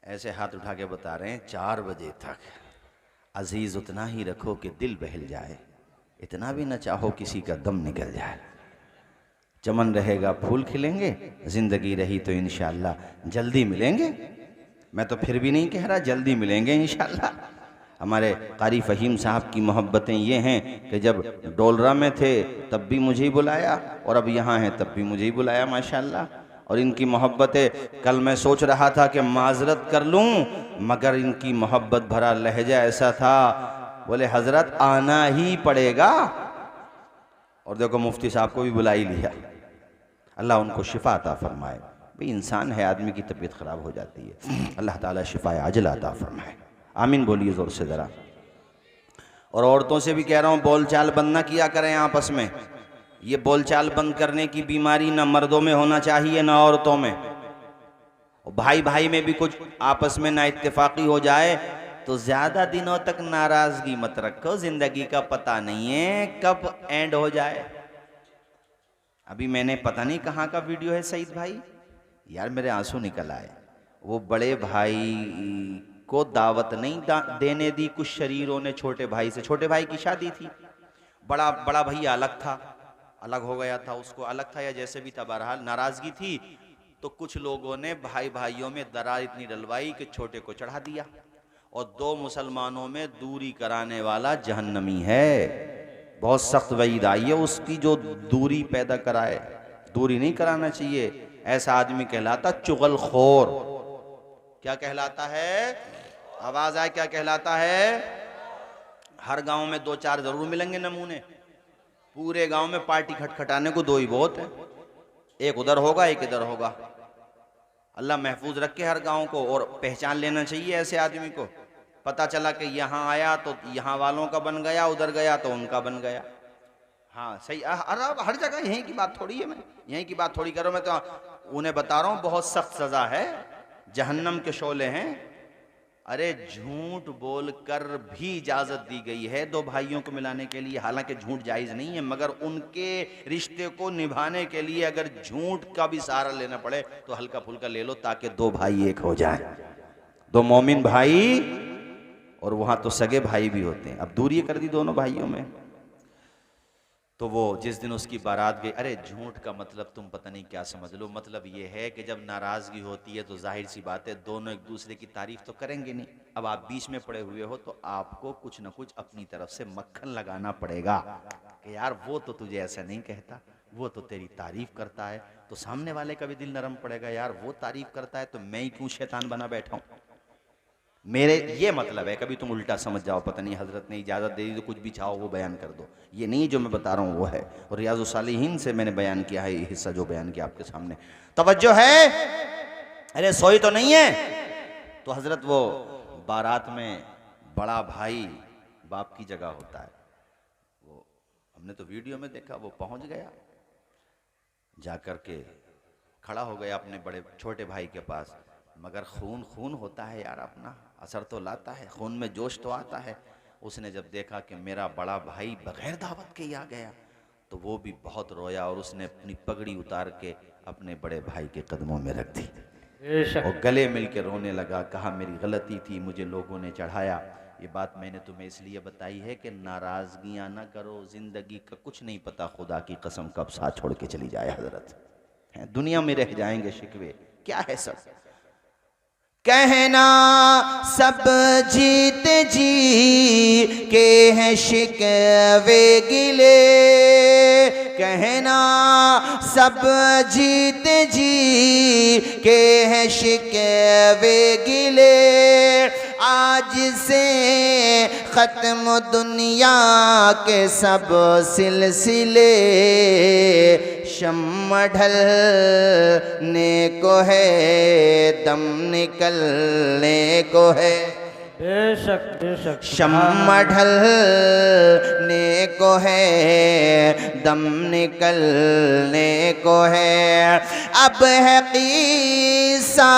ऐसे हाथ उठा के बता रहे हैं 4 बजे तक। अजीज उतना ही रखो कि दिल बहल जाए, इतना भी न चाहो किसी का दम निकल जाए। चमन रहेगा फूल खिलेंगे, जिंदगी रही तो इंशाअल्लाह जल्दी मिलेंगे। मैं तो फिर भी नहीं कह रहा, जल्दी मिलेंगे इंशाअल्लाह। हमारे कारी फ़हीम साहब की मोहब्बतें ये हैं कि जब डोलरा में थे तब भी मुझे ही बुलाया और अब यहाँ हैं तब भी मुझे ही बुलाया माशाअल्लाह। और इनकी मोहब्बतें, कल मैं सोच रहा था कि माजरत कर लूँ, मगर इनकी मोहब्बत भरा लहजा ऐसा था, बोले हजरत आना ही पड़ेगा। और देखो मुफ्ती साहब को भी बुला ही लिया। अल्लाह उनको शिफा अता फरमाए। भाई इंसान है, आदमी की तबीयत ख़राब हो जाती है, अल्लाह ताला शिफा आजिल अता फरमाए। आमीन बोलिए ज़ोर से ज़रा। और औरतों से भी कह रहा हूँ, बोलचाल बंद ना किया करें आपस में। ये बोलचाल बंद करने की बीमारी ना मर्दों में होना चाहिए ना औरतों में। और भाई भाई में भी कुछ आपस में ना इत्तेफाकी हो जाए तो ज़्यादा दिनों तक नाराज़गी मत रखो, ज़िंदगी का पता नहीं है कब एंड हो जाए। अभी मैंने पता नहीं कहाँ का वीडियो है सईद भाई, यार मेरे आंसू निकल आए। वो बड़े भाई को दावत नहीं देने दी कुछ शरीरों ने छोटे भाई से। छोटे भाई की शादी थी, बड़ा भैया अलग था, अलग हो गया था, उसको अलग था या जैसे भी था, बहरहाल नाराज़गी थी। तो कुछ लोगों ने भाई भाइयों में दरार इतनी डलवाई कि छोटे को चढ़ा दिया। और 2 मुसलमानों में दूरी कराने वाला जहन्नमी है। बहुत सख्त वईद आई है उसकी जो दूरी पैदा कराए। दूरी नहीं कराना चाहिए, ऐसा आदमी कहलाता चुगलखोर। क्या कहलाता है? आवाज आए क्या कहलाता है? हर गांव में 2-4 जरूर मिलेंगे नमूने। पूरे गांव में पार्टी खटखटाने को 2 ही बहुत है, एक उधर होगा एक इधर होगा। अल्लाह महफूज रखे हर गांव को। और पहचान लेना चाहिए ऐसे आदमी को। पता चला कि यहाँ आया तो यहाँ वालों का बन गया, उधर गया तो उनका बन गया। हाँ सही। अरे हर जगह यहीं की बात थोड़ी है, मैं यहीं की बात थोड़ी करो। मैं तो उन्हें बता रहा हूँ बहुत सख्त सजा है, जहन्नम के शोले हैं। अरे झूठ बोलकर भी इजाजत दी गई है 2 भाइयों को मिलाने के लिए। हालांकि झूठ जायज नहीं है, मगर उनके रिश्ते को निभाने के लिए अगर झूठ का भी सहारा लेना पड़े तो हल्का फुल्का ले लो, ताकि 2 भाई एक हो जाएं, 2 मोमिन भाई। और वहां तो सगे भाई भी होते हैं। अब दूरी कर दी दोनों भाइयों में। तो वो जिस दिन उसकी बारात गई, अरे झूठ का मतलब तुम पता नहीं क्या समझ लो। मतलब ये है कि जब नाराजगी होती है तो जाहिर सी बात है दोनों एक दूसरे की तारीफ तो करेंगे नहीं। अब आप बीच में पड़े हुए हो तो आपको कुछ ना कुछ अपनी तरफ से मक्खन लगाना पड़ेगा कि यार वो तो तुझे ऐसा नहीं कहता, वो तो तेरी तारीफ करता है। तो सामने वाले का भी दिल नरम पड़ेगा, यार वो तारीफ करता है तो मैं ही क्यों शैतान बना बैठा हूं। मेरे ये मतलब है, कभी तुम उल्टा समझ जाओ पता नहीं हजरत ने इजाज़त दे दी तो कुछ भी चाहो वो बयान कर दो। ये नहीं जो मैं बता रहा हूँ वो है। और रियाज़ुस सालिहीन से मैंने बयान किया है ये हिस्सा जो बयान किया आपके सामने। तवज्जो है? अरे सोई तो नहीं है? तो हजरत वो बारात में बड़ा भाई बाप की जगह होता है। वो हमने तो वीडियो में देखा, वो पहुंच गया, जाकर के खड़ा हो गया अपने बड़े छोटे भाई के पास। मगर खून खून होता है यार, अपना असर तो लाता है, खून में जोश तो आता है। उसने जब देखा कि मेरा बड़ा भाई बगैर दावत के ही आ गया तो वो भी बहुत रोया और उसने अपनी पगड़ी उतार के अपने बड़े भाई के कदमों में रख दी और गले मिल के रोने लगा। कहा मेरी गलती थी, मुझे लोगों ने चढ़ाया। ये बात मैंने तुम्हें इसलिए बताई है कि नाराजगियां ना करो, जिंदगी का कुछ नहीं पता, खुदा की कसम कब साथ छोड़ के चली जाए हजरत। दुनिया में रह जाएंगे शिकवे, क्या है सब कहना, सब जीत जी के हैं शिकवे गिले। कहना सब जीत जी के हैं शिकवे गिले। आज से खत्म दुनिया के सब सिलसिले। शम्म ढलने को है, दम निकलने को है। बेशक बेशक। शम्म ढलने को है, दम निकलने को है। अब है क़िस्सा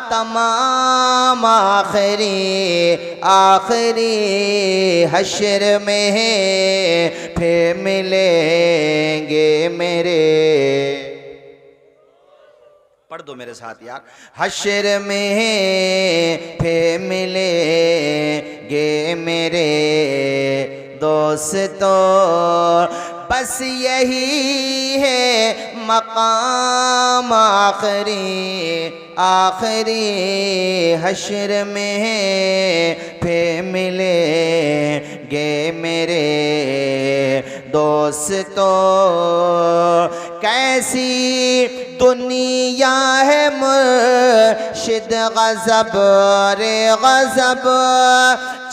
तमाम आखिरी आखिरी हश्र में है, फिर मिलेंगे मेरे। पढ़ दो मेरे साथ यार। हश्र में फिर मिलेंगे मेरे दोस्तों, बस यही है मकाम आखिरी आखिरी हश्र में फिर मिलेंगे मेरे दोस्तों। कैसी दुनिया है मुर्शिद गज़ब रे गज़ब,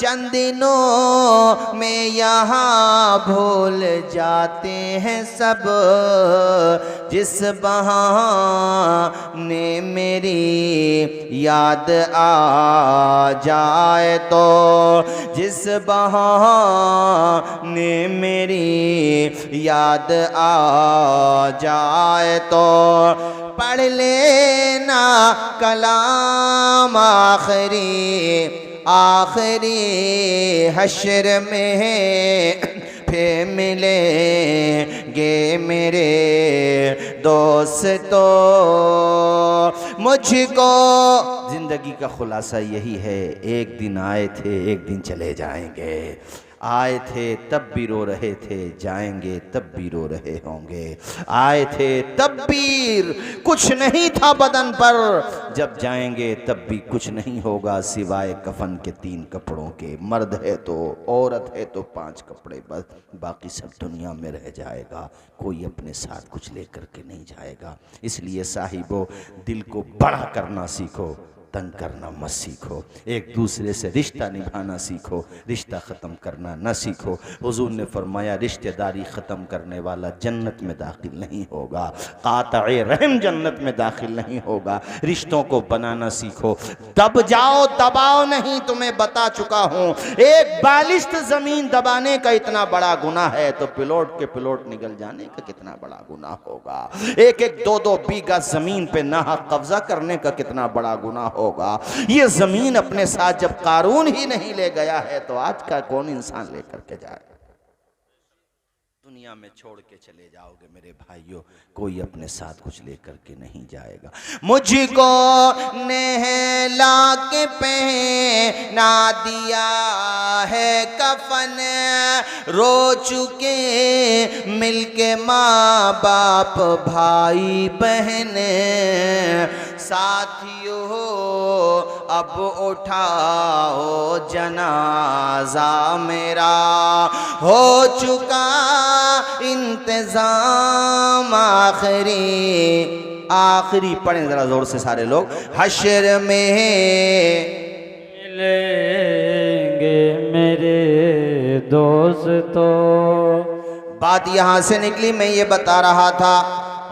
चंद दिनों में यहाँ भूल जाते हैं सब। जिस बहाने मेरी याद आ जाए तो, जिस बहाने मेरी याद आ जाए तो, पढ़ लेना कलाम आखिरी आखिरी हश्र में फिर मिलेंगे मेरे दोस्तों। मुझको जिंदगी का खुलासा यही है, एक दिन आए थे एक दिन चले जाएंगे। आए थे तब भी रो रहे थे, जाएंगे तब भी रो रहे होंगे। आए थे तब भी कुछ नहीं था बदन पर, जब जाएंगे तब भी कुछ नहीं होगा सिवाय कफन के 3 कपड़ों के। मर्द है तो, औरत है तो 5 कपड़े, बस बाकी सब दुनिया में रह जाएगा। कोई अपने साथ कुछ लेकर के नहीं जाएगा। इसलिए साहिबो दिल को बड़ा करना सीखो, तंग करना मत सीखो, एक दूसरे से रिश्ता निभाना सीखो, रिश्ता ख़त्म करना न सीखो। हुजूर ने फरमाया रिश्तेदारी ख़त्म करने वाला जन्नत में दाखिल नहीं होगा, कातए रहम जन्नत में दाखिल नहीं होगा। रिश्तों को बनाना सीखो, दब जाओ दबाओ नहीं। तुम्हें बता चुका हूँ, एक बालिश्त ज़मीन दबाने का इतना बड़ा गुनाह है तो पिलोट के पिलोट निकल जाने का कितना बड़ा गुनाह होगा। एक एक दो दो बीघा ज़मीन पे नाहक कब्जा करने का कितना बड़ा गुनाह होगा। ये जमीन अपने साथ जब कारून ही नहीं ले गया है तो आज का कौन इंसान लेकर के जाए। दुनिया में छोड़ के चले जाओगे मेरे भाइयों, कोई अपने साथ कुछ लेकर के नहीं जाएगा। मुझको नहला के पहना दिया है कफन, रो चुके मिलके माँ बाप भाई बहन, साथियों अब उठाओ जनाजा मेरा, हो चुका इंतजाम आखिरी पढ़ें जरा जोर से सारे लोग। हश्र में मिलेंगे मेरे दोस्तों। बात यहां से निकली, मैं ये बता रहा था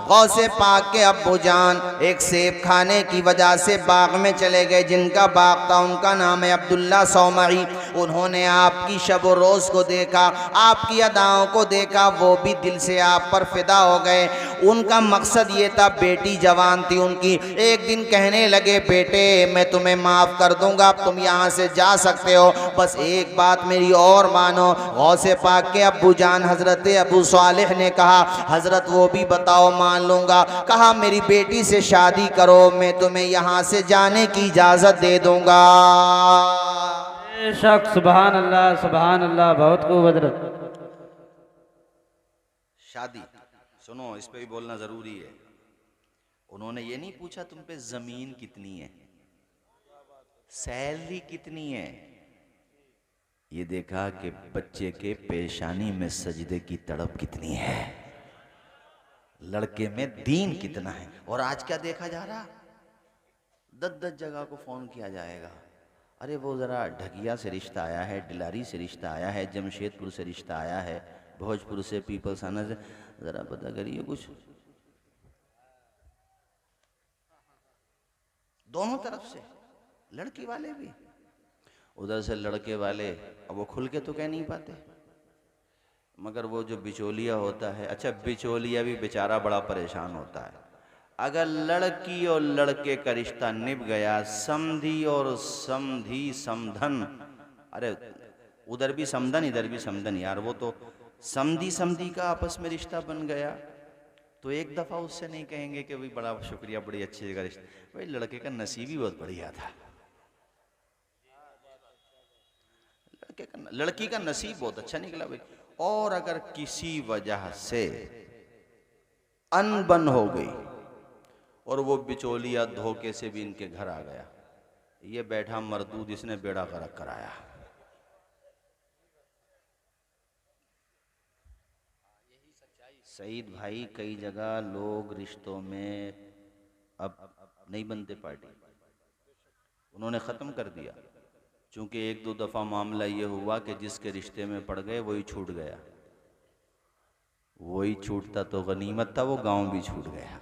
गौसे पाक के अब्बू जान एक सेब खाने की वजह से बाग में चले गए। जिनका बाग था उनका नाम है अब्दुल्ला सौमई। उन्होंने आपकी शब व रोज़ को देखा, आपकी अदाओं को देखा, वो भी दिल से आप पर फिदा हो गए। उनका मकसद ये था, बेटी जवान थी उनकी, एक दिन कहने लगे बेटे मैं तुम्हें माफ़ कर दूंगा, अब तुम यहाँ से जा सकते हो, बस एक बात मेरी और मानो। गौसे पाक के अब्बू जान हज़रत अबू सालेह ने कहा हज़रत वो भी बताओ, मान लूंगा। कहा मेरी बेटी से शादी करो, मैं तुम्हें यहाँ से जाने की इजाज़त दे दूंगा। बेशक, सुभान अल्लाह, बहुत खूब हजरत। शादी सुनो, इस पे भी बोलना जरूरी है। उन्होंने ये नहीं पूछा तुम पे जमीन कितनी है, सैलरी कितनी है, ये देखा कि बच्चे के पेशानी में सजदे की तड़प कितनी है, लड़के में दीन कितना है। और आज क्या देखा जा रहा, 10-10 जगह को फोन किया जाएगा, अरे वो ज़रा ढकिया से रिश्ता आया है, डिलारी से रिश्ता आया है, जमशेदपुर से रिश्ता आया है, भोजपुर से, पीपल्स आना से, ज़रा पता करिए कुछ। दोनों तरफ से, लड़की वाले भी, उधर से लड़के वाले। अब वो खुल के तो कह नहीं पाते, मगर वो जो बिचौलिया होता है, अच्छा बिचौलिया भी बेचारा बड़ा परेशान होता है। अगर लड़की और लड़के का रिश्ता निभ गया, समधी और समधी समधन, अरे उधर भी समधन इधर भी समधन यार, वो तो समधी समधी का आपस में रिश्ता बन गया तो एक दफ़ा उससे नहीं कहेंगे कि भाई बड़ा शुक्रिया, बड़ी अच्छी जगह रिश्ता। भाई लड़के का नसीब ही बहुत बढ़िया था, लड़की का नसीब बहुत अच्छा निकला भाई। और अगर किसी वजह से अनबन हो गई और वो बिचौलिया धोखे से भी इनके घर आ गया, ये बैठा मरदूद, इसने बेड़ा गर्क कराया। सईद भाई, कई जगह लोग रिश्तों में अब नहीं बनते पार्टी, उन्होंने ख़त्म कर दिया। चूंकि एक दो दफ़ा मामला ये हुआ कि जिसके रिश्ते में पड़ गए वही छूट गया, वही छूटता तो गनीमत था, वो गांव भी छूट गया।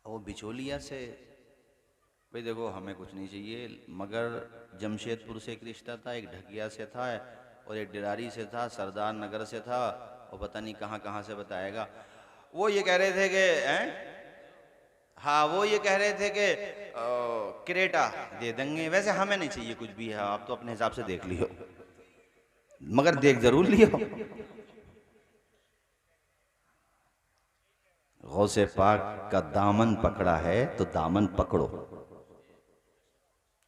वो बिचौलिया से भाई देखो हमें कुछ नहीं चाहिए, मगर जमशेदपुर से एक रिश्ता था, एक ढकिया से था और एक डिरारी से था, सरदार नगर से था, और पता नहीं कहाँ कहाँ से बताएगा। वो ये कह रहे थे कि हाँ, वो ये कह रहे थे कि क्रेटा दे देंगे। वैसे हमें नहीं चाहिए कुछ भी है, आप तो अपने हिसाब से देख लियो, मगर देख जरूर लियो। गौसे पाक का दामन पकड़ा है तो दामन पकड़ो।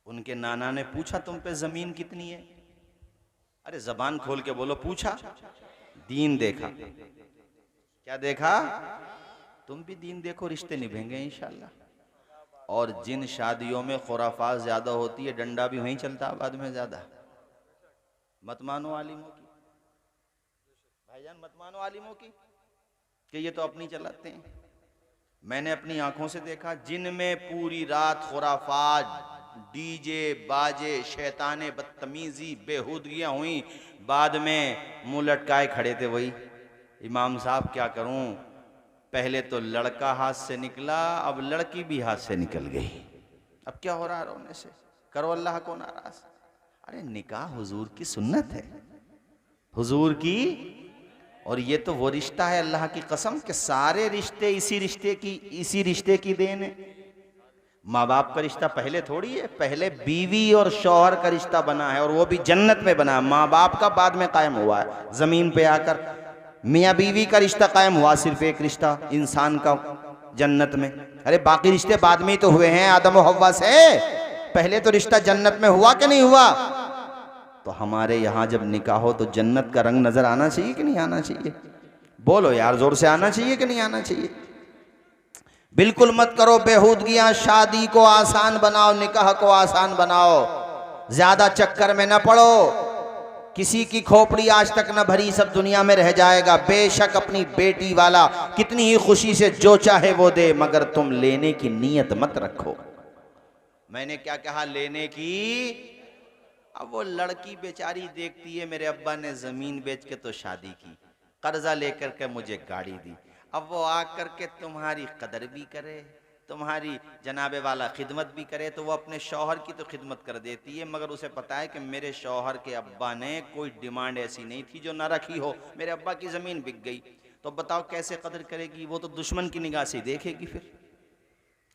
उनके नाना ने पूछा तुम पे जमीन कितनी है, अरे जबान खोल के बोलो, पूछा, दीन देखा। क्या देखा? तुम भी दीन देखो, रिश्ते निभेंगे इंशाल्लाह। और जिन शादियों में खुराफात ज्यादा होती है, डंडा भी वहीं चलता आबाद में ज्यादा। मत मानो आलिमों की भाईजान, मत मानो आलिमों की कि ये तो अपनी चलाते हैं। मैंने अपनी आंखों से देखा जिनमें पूरी रात खुराफात, डीजे बाजे, शैताने बदतमीजी, बेहूदगियां हुई, बाद में मुंह लटकाए खड़े थे वही। इमाम साहब क्या करूं, पहले तो लड़का हाथ से निकला, अब लड़की भी हाथ से निकल गई। अब क्या हो रहा है रोने से? करो अल्लाह को नाराज। अरे निकाह हुजूर की सुन्नत है, हुजूर की, और ये तो वो रिश्ता है अल्लाह की कसम के सारे रिश्ते इसी रिश्ते की देन है। माँ बाप का रिश्ता पहले थोड़ी है, पहले बीवी और शौहर का रिश्ता बना है, और वो भी जन्नत में बना है। माँ बाप का बाद में कायम हुआ है, जमीन पे आकर मियाँ बीवी का रिश्ता कायम हुआ, सिर्फ एक रिश्ता इंसान का जन्नत में। अरे बाकी रिश्ते बाद में ही तो हुए हैं आदम और हव्वा से, पहले तो रिश्ता जन्नत में हुआ कि नहीं हुआ? तो हमारे यहाँ जब निकाह हो तो जन्नत का रंग नजर आना चाहिए कि नहीं आना चाहिए? बोलो यार, जोर से आना चाहिए कि नहीं आना चाहिए? बिल्कुल मत करो बेहूदगियां, शादी को आसान बनाओ, निकाह को आसान बनाओ, ज्यादा चक्कर में न पड़ो। किसी की खोपड़ी आज तक न भरी, सब दुनिया में रह जाएगा। बेशक अपनी बेटी वाला कितनी ही खुशी से जो चाहे वो दे, मगर तुम लेने की नीयत मत रखो। मैंने क्या कहा? लेने की। अब वो लड़की बेचारी देखती है मेरे अब्बा ने जमीन बेच के तो शादी की, कर्जा लेकर के मुझे गाड़ी दी, अब वो आकर के तुम्हारी कदर भी करे, तुम्हारी जनाबे वाला खिदमत भी करे, तो वो अपने शौहर की तो खिदमत कर देती है, मगर उसे पता है कि मेरे शौहर के अब्बा ने कोई डिमांड ऐसी नहीं थी जो ना रखी हो, मेरे अब्बा की ज़मीन बिक गई, तो बताओ कैसे कदर करेगी? वो तो दुश्मन की निगाह से देखेगी फिर।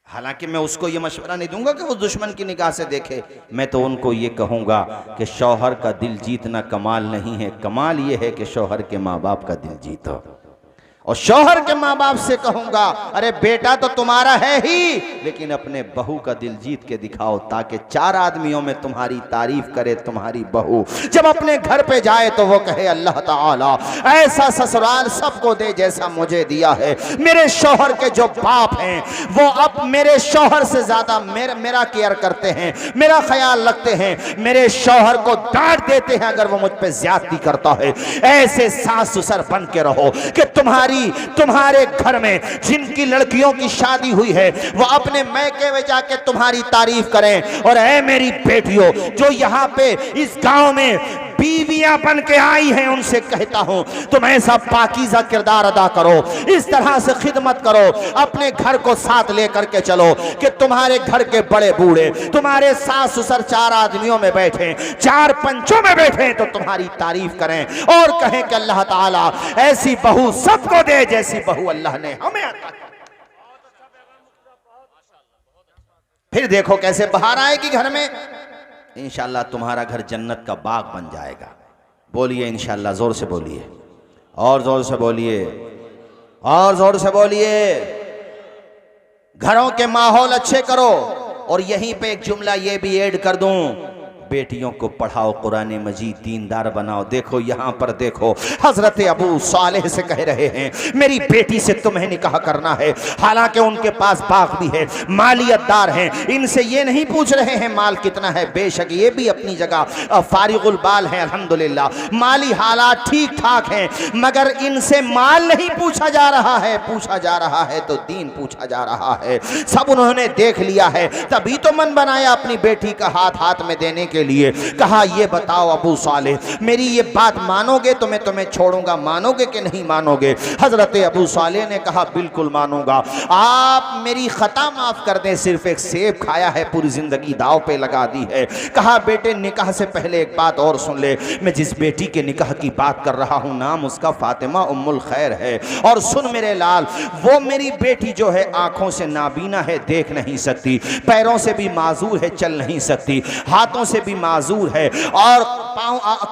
हालांकि मैं उसको ये मशवरा नहीं दूंगा कि वो दुश्मन की निगाह से देखे, मैं तो उनको ये कहूँगा कि शौहर का दिल जीतना कमाल नहीं है, कमाल ये है कि शौहर के माँ बाप का दिल जीतो। और शौहर के माँ बाप से कहूंगा, अरे बेटा तो तुम्हारा है ही, लेकिन अपने बहू का दिल जीत के दिखाओ, ताकि 4 आदमियों में तुम्हारी तारीफ करे तुम्हारी बहू। जब अपने घर पे जाए तो वो कहे अल्लाह ताला ऐसा ससुराल सबको दे जैसा मुझे दिया है। मेरे शौहर के जो बाप हैं वो अब मेरे शौहर से ज्यादा मेरा केयर करते हैं, मेरा ख्याल रखते हैं, मेरे शौहर को डांट देते हैं अगर वो मुझ पे ज्यादती करता है। ऐसे सास ससुर बन के रहो कि तुम्हारे घर में जिनकी लड़कियों की शादी हुई है वो अपने मैके में जाके तुम्हारी तारीफ करें। और ऐ मेरी बेटियों जो यहाँ पे इस गांव में बीवियां बन के आई हैं, उनसे कहता हूं तुम ऐसा पाकीज़ा किरदार अदा करो, इस तरह से खिदमत करो, अपने घर को साथ लेकर के चलो कि तुम्हारे घर के बड़े बूढ़े, तुम्हारे सास ससुर 4 आदमियों में बैठे, 4 पंचों में बैठे तो तुम्हारी तारीफ करें और कहें कि अल्लाह ताला ऐसी बहू सबको दे जैसी बहू अल्लाह ने हमें अता की। फिर देखो कैसे बाहर आएगी घर में, इंशाल्लाह तुम्हारा घर जन्नत का बाग बन जाएगा। बोलिए इंशाल्लाह, जोर से बोलिए, और जोर से बोलिए, और जोर से बोलिए। घरों के माहौल अच्छे करो। और यहीं पे एक जुमला ये भी ऐड कर दूं, बेटियों को पढ़ाओ कुरान मजीद, दीनदार बनाओ। देखो यहाँ पर देखो, हजरत अबू सालेह से कह रहे हैं मेरी बेटी से तुम्हें निकाह करना है, हालांकि उनके पास बाग भी है, मालियतदार हैं, इनसे ये नहीं पूछ रहे हैं माल कितना है, बेशक ये भी अपनी जगह फारिगुल बाल है, अल्हम्दुलिल्लाह माली हालात ठीक ठाक हैं, मगर इनसे माल नहीं पूछा जा रहा है, पूछा जा रहा है तो दीन पूछा जा रहा है। सब उन्होंने देख लिया है, तभी तो मन बनाया अपनी बेटी का हाथ हाथ में देने के लिए। कहा ये बताओ अबू सालेह, मेरी ये बात मानोगे तो मैं तुम्हें छोड़ूंगा, मानोगे कि नहीं मानोगे? हजरत अबू सालेह ने कहा बिल्कुल मानूंगा, आप मेरी खता माफ कर दें, सिर्फ एक सेब खाया है, पूरी जिंदगी दाव पे लगा दी है। कहा बेटे निकाह से पहले एक बात और सुन ले, मैं जिस बेटी के निकाह की बात कर रहा हूं नाम उसका फातिमा उम्मुल खैर है, और सुन मेरे लाल, वो मेरी बेटी जो है आंखों से नाबीना है, देख नहीं सकती, पैरों से भी माजूर है, चल नहीं सकती, हाथों से भी माजूर है, और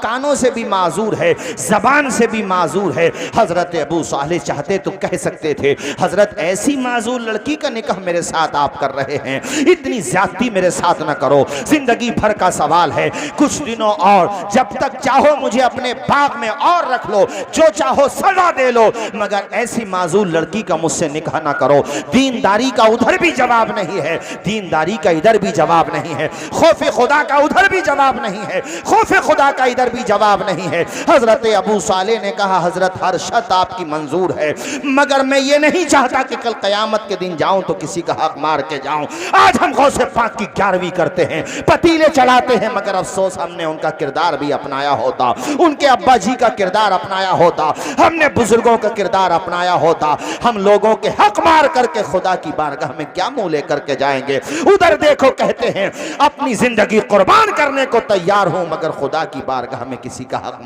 कानों से भी माजूर है, जबान से भी माजूर है। हजरत अबू सालेह चाहते तो कह सकते थे हजरत ऐसी माजूर लड़की का निकाह मेरे साथ आप कर रहे हैं, इतनी ज्यादती मेरे साथ ना करो, जिंदगी भर का सवाल है, कुछ दिनों और, जब तक चाहो मुझे अपने बाग में और रख लो, जो चाहो सजा दे लो, मगर ऐसी माजूर लड़की का मुझसे निकाह ना करो। दीनदारी का उधर भी जवाब नहीं है, दीनदारी का इधर भी जवाब नहीं है, खौफ खुदा का उधर पर भी जवाब नहीं है, खौफ खुदा का इधर भी जवाब नहीं है। हजरत अबू साले ने कहा हजरत हर शर्त आपकी मंजूर है, मगर मैं ये नहीं चाहता कि कल कयामत के दिन जाऊं तो किसी का हक मार के जाऊं। आज हम गौसे पाक की 11वीं करते हैं, पतीले चढ़ाते हैं, मगर अफसोस हमने उनका किरदार भी अपनाया होता, उनके अब्बा जी का किरदार अपनाया होता, हमने बुजुर्गों का किरदार अपनाया होता, हम लोगों के हक मार करके खुदा की बारगाह में क्या मुंह लेकर के जाएंगे। उधर देखो कहते हैं अपनी जिंदगी कुर्बान करने को तैयार हूं, मगर खुदा की बारगाह में किसी का हक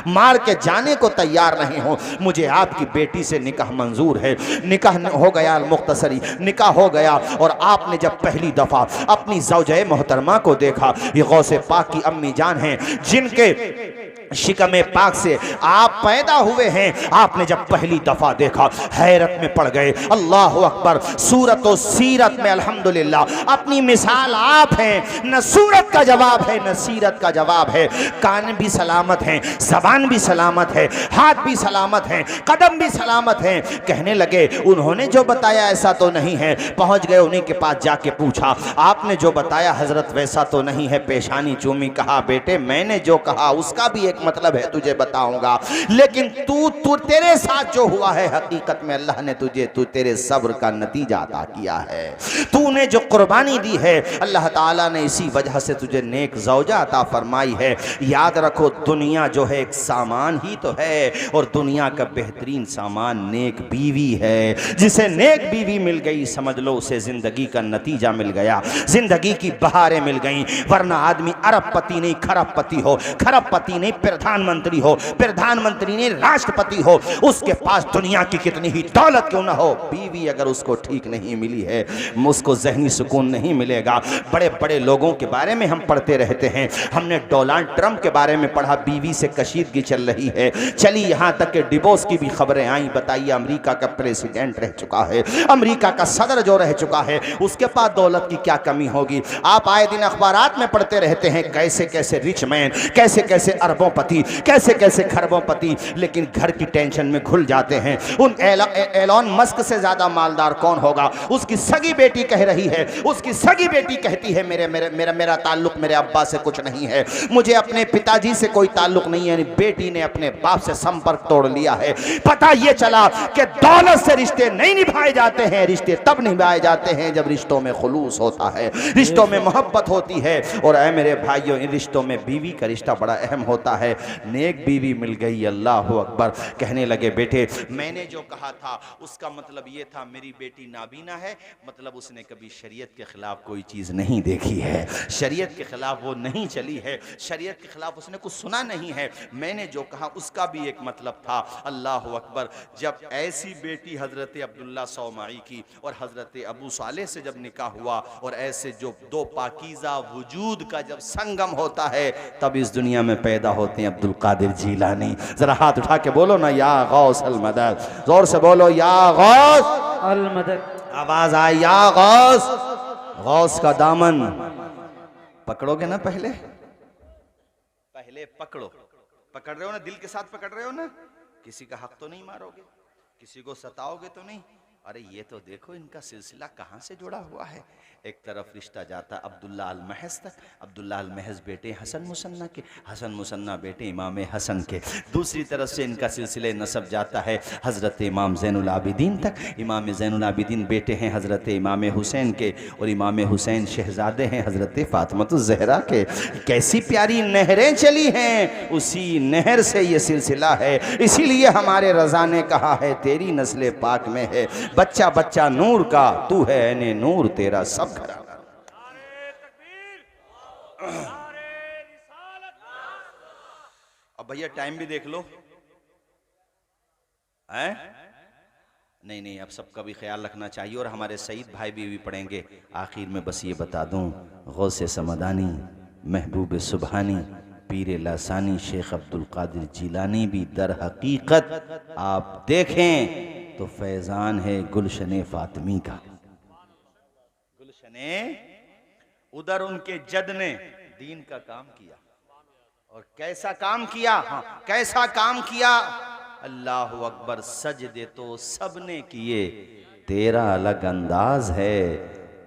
मार के जाने को तैयार नहीं हूं। मुझे आपकी बेटी से निकाह मंजूर है। निकाह हो गया, मुख्तसरी निकाह हो गया। और आपने जब पहली दफा अपनी ज़ौजे मोहतरमा को देखा, ये गौसे पाक की अम्मी जान हैं, जिनके शिकमे पाक से आप पैदा हुए हैं। आपने जब पहली दफा देखा हैरत में पड़ गए। अल्लाह अकबर। सूरत और सीरत में अल्हम्दुलिल्लाह अपनी मिसाल आप हैं। न सूरत का जवाब है न सीरत का जवाब है। कान भी सलामत हैं, जबान भी सलामत है, हाथ भी सलामत हैं, कदम भी सलामत हैं। कहने लगे उन्होंने जो बताया ऐसा तो नहीं है। पहुंच गए, उन्हीं के पास जाके पूछा आपने जो बताया हजरत वैसा तो नहीं है। पेशानी चूमी, कहा बेटे मैंने जो कहा उसका भी एक मतलब है, तुझे बताऊंगा, लेकिन तू तेरे साथ जो हुआ है हकीकत में अल्लाह ने तेरे सब्र का नतीजा अता किया है। तूने जो कुर्बानी दी है अल्लाह ताला ने इसी वजह से तुझे नेक ज़ौजा अता फरमाई है। याद रखो दुनिया जो है एक सामान ही तो है, और दुनिया का बेहतरीन सामान नेक बीवी है। जिसे नेक बीवी मिल गई समझ लो उसे जिंदगी का नतीजा मिल गया, जिंदगी की बहारें मिल गई। वरना आदमी अरबपति नहीं खरबपति हो, खरबपति नहीं प्रधानमंत्री हो, प्रधानमंत्री ने राष्ट्रपति हो, उसके पास दुनिया की कितनी ही दौलत क्यों ना हो, बीवी अगर उसको ठीक नहीं मिली है उसको ज़हनी सुकून नहीं मिलेगा। बड़े बड़े लोगों के बारे में हम पढ़ते रहते हैं। हमने डोनाल्ड ट्रंप के बारे में पढ़ा, बीवी से कशीदगी चल रही है, चली यहाँ तक कि डिवोर्स की भी खबरें आई। बताइए अमेरिका का प्रेसिडेंट रह चुका है, अमेरिका का सदर जो रह चुका है, उसके पास दौलत की क्या कमी होगी। आप आए दिन अखबारात में पढ़ते रहते हैं कैसे कैसे रिच मैन, कैसे कैसे अरबोंपति, कैसे कैसे खरबोंपति, लेकिन घर की टेंशन में घुल जाते हैं। उन एलॉन मस्क से ज्यादा मालदार कौन होगा। उसकी सगी बेटी कह रही है, उसकी सगी बेटी कहती है मेरा ताल्लुक मेरे अब्बा से कुछ नहीं है, मुझे अपने पिताजी से कोई ताल्लुक नहीं है। बेटी ने अपने बाप से संपर्क तोड़ लिया है। पता ये चला कि दौलत से रिश्ते नहीं निभाए जाते हैं, रिश्ते तब निभाए जाते हैं जब रिश्तों में खुलूस होता है, रिश्तों में मोहब्बत होती है। और ऐ मेरे भाइयों, इन रिश्तों में बीवी का रिश्ता बड़ा अहम होता है। नेक बीवी मिल गई, अल्लाह अकबर। कहने लगे बेटे मैंने जो कहा था उसका मतलब ये था मेरी बेटी नाबीना है, मतलब उसने कभी शरीयत के खिलाफ कोई चीज़ नहीं देखी है, शरीयत के खिलाफ वो नहीं चली है, शरीयत के खिलाफ उसने कुछ सुना नहीं है। मैंने जो कहा उसका भी एक मतलब था। अल्लाह अकबर। जब ऐसी बेटी हजरत अब्दुल्ला सौमाई की और हजरत अबू साले से जब निकाह हुआ, और ऐसे जो दो पाकीज़ा वजूद का जब संगम होता है, तब इस दुनिया में पैदा होते हैं अब्दुल कादिर जीलानी। जरा हाथ उठा के बोलो ना या गौस अल मदद, जोर से बोलो या गौस अल मदद। आवाज आए या गौस। गौस का दामन पकड़ोगे ना, पहले पकड़ो, पकड़ रहे हो ना, दिल के साथ पकड़ रहे हो ना। किसी का हक तो नहीं मारोगे, किसी को सताओगे तो नहीं। अरे ये तो देखो इनका सिलसिला कहाँ से जुड़ा हुआ है। एक तरफ रिश्ता जाता अब्दुल्ला अल महज तक, अब्दुल्ला अल महज बेटे हसन मुसन्ना के, हसन मुसन्ना बेटे इमाम हसन के। दूसरी तरफ से इनका सिलसिले नसब जाता है हज़रत इमाम ज़ैनुल आबिदीन तक। इमाम ज़ैनुल आबिदीन बेटे हैं हज़रत इमाम हुसैन के, और इमाम हुसैन शहज़ादे हैं हज़रत फ़ातिमतुज़ ज़हरा के। कैसी प्यारी नहरें चली हैं, उसी नहर से ये सिलसिला है। इसीलिए हमारे रज़ा ने कहा है तेरी नस्ल पाक में है बच्चा बच्चा नूर का, तू है ऐने नूर तेरा सब घरा। अब भैया टाइम भी देख लो हैं? नहीं, अब सबका भी ख्याल रखना चाहिए। और हमारे सईद भाई भी पढ़ेंगे। आखिर में बस ये बता दूं, गौसे समदानी, महबूब सुबहानी, पीर लासानी, शेख अब्दुल कादिर जीलानी भी दर हकीकत आप देखें तो फैजान है गुलशने फातिमी का। गुलशने, उधर उनके जद ने दीन का काम किया, और कैसा काम किया, हाँ कैसा काम किया। अल्लाह अकबर। सजदे तो सबने किए, तेरा अलग अंदाज है,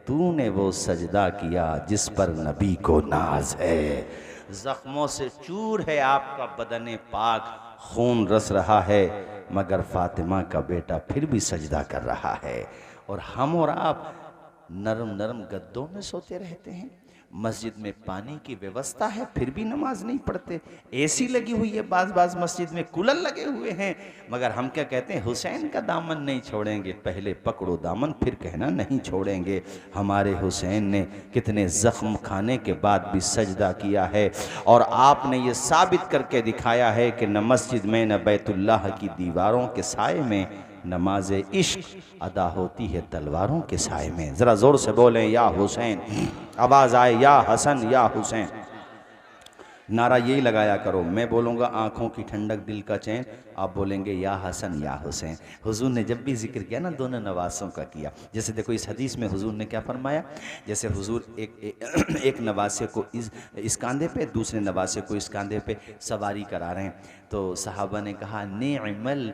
तूने वो सजदा किया जिस पर नबी को नाज है। जख्मों से चूर है आपका बदन पाक, खून रस रहा है, मगर फातिमा का बेटा फिर भी सजदा कर रहा है। और हम और आप नरम नरम गद्दों में सोते रहते हैं, मस्जिद में पानी की व्यवस्था है फिर भी नमाज नहीं पढ़ते, एसी लगी हुई है, बाज मस्जिद में कूलर लगे हुए हैं, मगर हम क्या कहते हैं, हुसैन का दामन नहीं छोड़ेंगे। पहले पकड़ो दामन फिर कहना नहीं छोड़ेंगे। हमारे हुसैन ने कितने जख्म खाने के बाद भी सजदा किया है, और आपने ये साबित करके दिखाया है कि न मस्जिद में न बैतुल्लाह की दीवारों के साए में नमाज इश्क अदा होती है तलवारों के साए में। ज़रा ज़ोर से बोलें या हुसैन, आवाज़ आए या हसन या हुसैन। नारा यही लगाया करो। मैं बोलूँगा आँखों की ठंडक दिल का चैन, आप बोलेंगे या हसन या हुसैन। हुजूर ने जब भी जिक्र किया ना दोनों नवासों का किया। जैसे देखो इस हदीस में हुजूर ने क्या फरमाया, जैसे हुजूर एक नवासे को इस कांधे पे, दूसरे नवासे को इस कांधे पे सवारी करा रहे हैं, तो सहाबा ने कहा नेअमल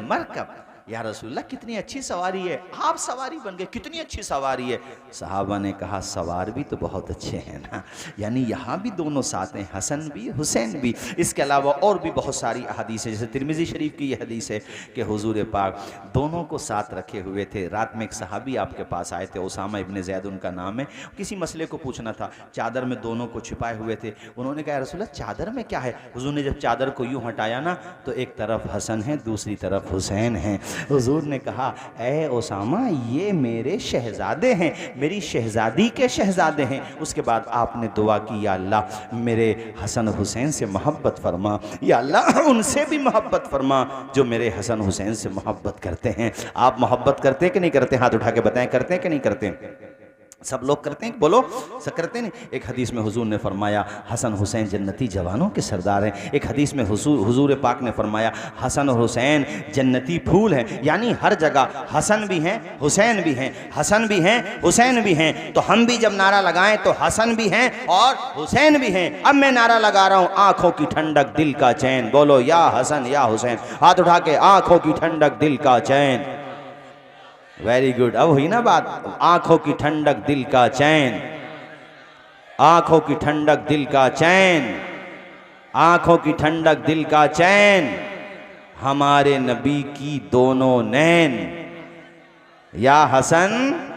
मरकब, या रसूलल्लाह कितनी अच्छी सवारी है, आप सवारी बन गए, कितनी अच्छी सवारी है। सहाबा ने कहा सवार भी तो बहुत अच्छे हैं ना, यानी यहाँ भी दोनों साथ हैं, हसन भी हुसैन भी। इसके अलावा और भी बहुत सारी हदीस है, जैसे तिरमिज़ी शरीफ की ये हदीस है कि हुजूर पाक दोनों को साथ रखे हुए थे। रात में एक सहाबी आपके पास आए थे, उसामा इब्न ज़ैद उनका नाम है, किसी मसले को पूछना था, चादर में दोनों को छिपाए हुए थे। उन्होंने कहा रसूलल्लाह चादर में क्या है। हुजूर ने जब चादर को यूँ हटाया ना तो एक तरफ हसन है दूसरी तरफ हुसैन है। हुजूर ने कहा ऐ उसामा ये मेरे शहजादे हैं, मेरी शहजादी के शहजादे हैं। उसके बाद आपने दुआ की या अल्लाह मेरे हसन हुसैन से मोहब्बत फरमा, या अल्लाह उनसे भी मोहब्बत फरमा जो मेरे हसन हुसैन से मोहब्बत करते हैं। आप मोहब्बत करते हैं कि नहीं करते, हाथ उठा के बताएं, करते हैं कि नहीं करते। सब लोग करते हैं, बोलो सब करते हैं। एक हदीस में हुजूर ने फरमाया हसन हुसैन जन्नती जवानों के सरदार हैं। एक हदीस में हुजूर पाक ने फरमाया हसन और हुसैन जन्नती फूल हैं, यानी हर जगह हसन भी हैं हुसैन भी हैं, हसन भी हैं हुसैन भी हैं। तो हम भी जब नारा लगाएं तो हसन भी हैं और हुसैन भी हैं। अब मैं नारा लगा रहा हूं, आंखों की ठंडक दिल का चैन, बोलो या हसन या हुसैन, हाथ उठा के, आंखों की ठंडक दिल का चैन। वेरी गुड, अब हुई ना बात, आंखों की ठंडक दिल का चैन, आंखों की ठंडक दिल का चैन, आंखों की ठंडक दिल का चैन, हमारे नबी की दोनों नैन, या हसन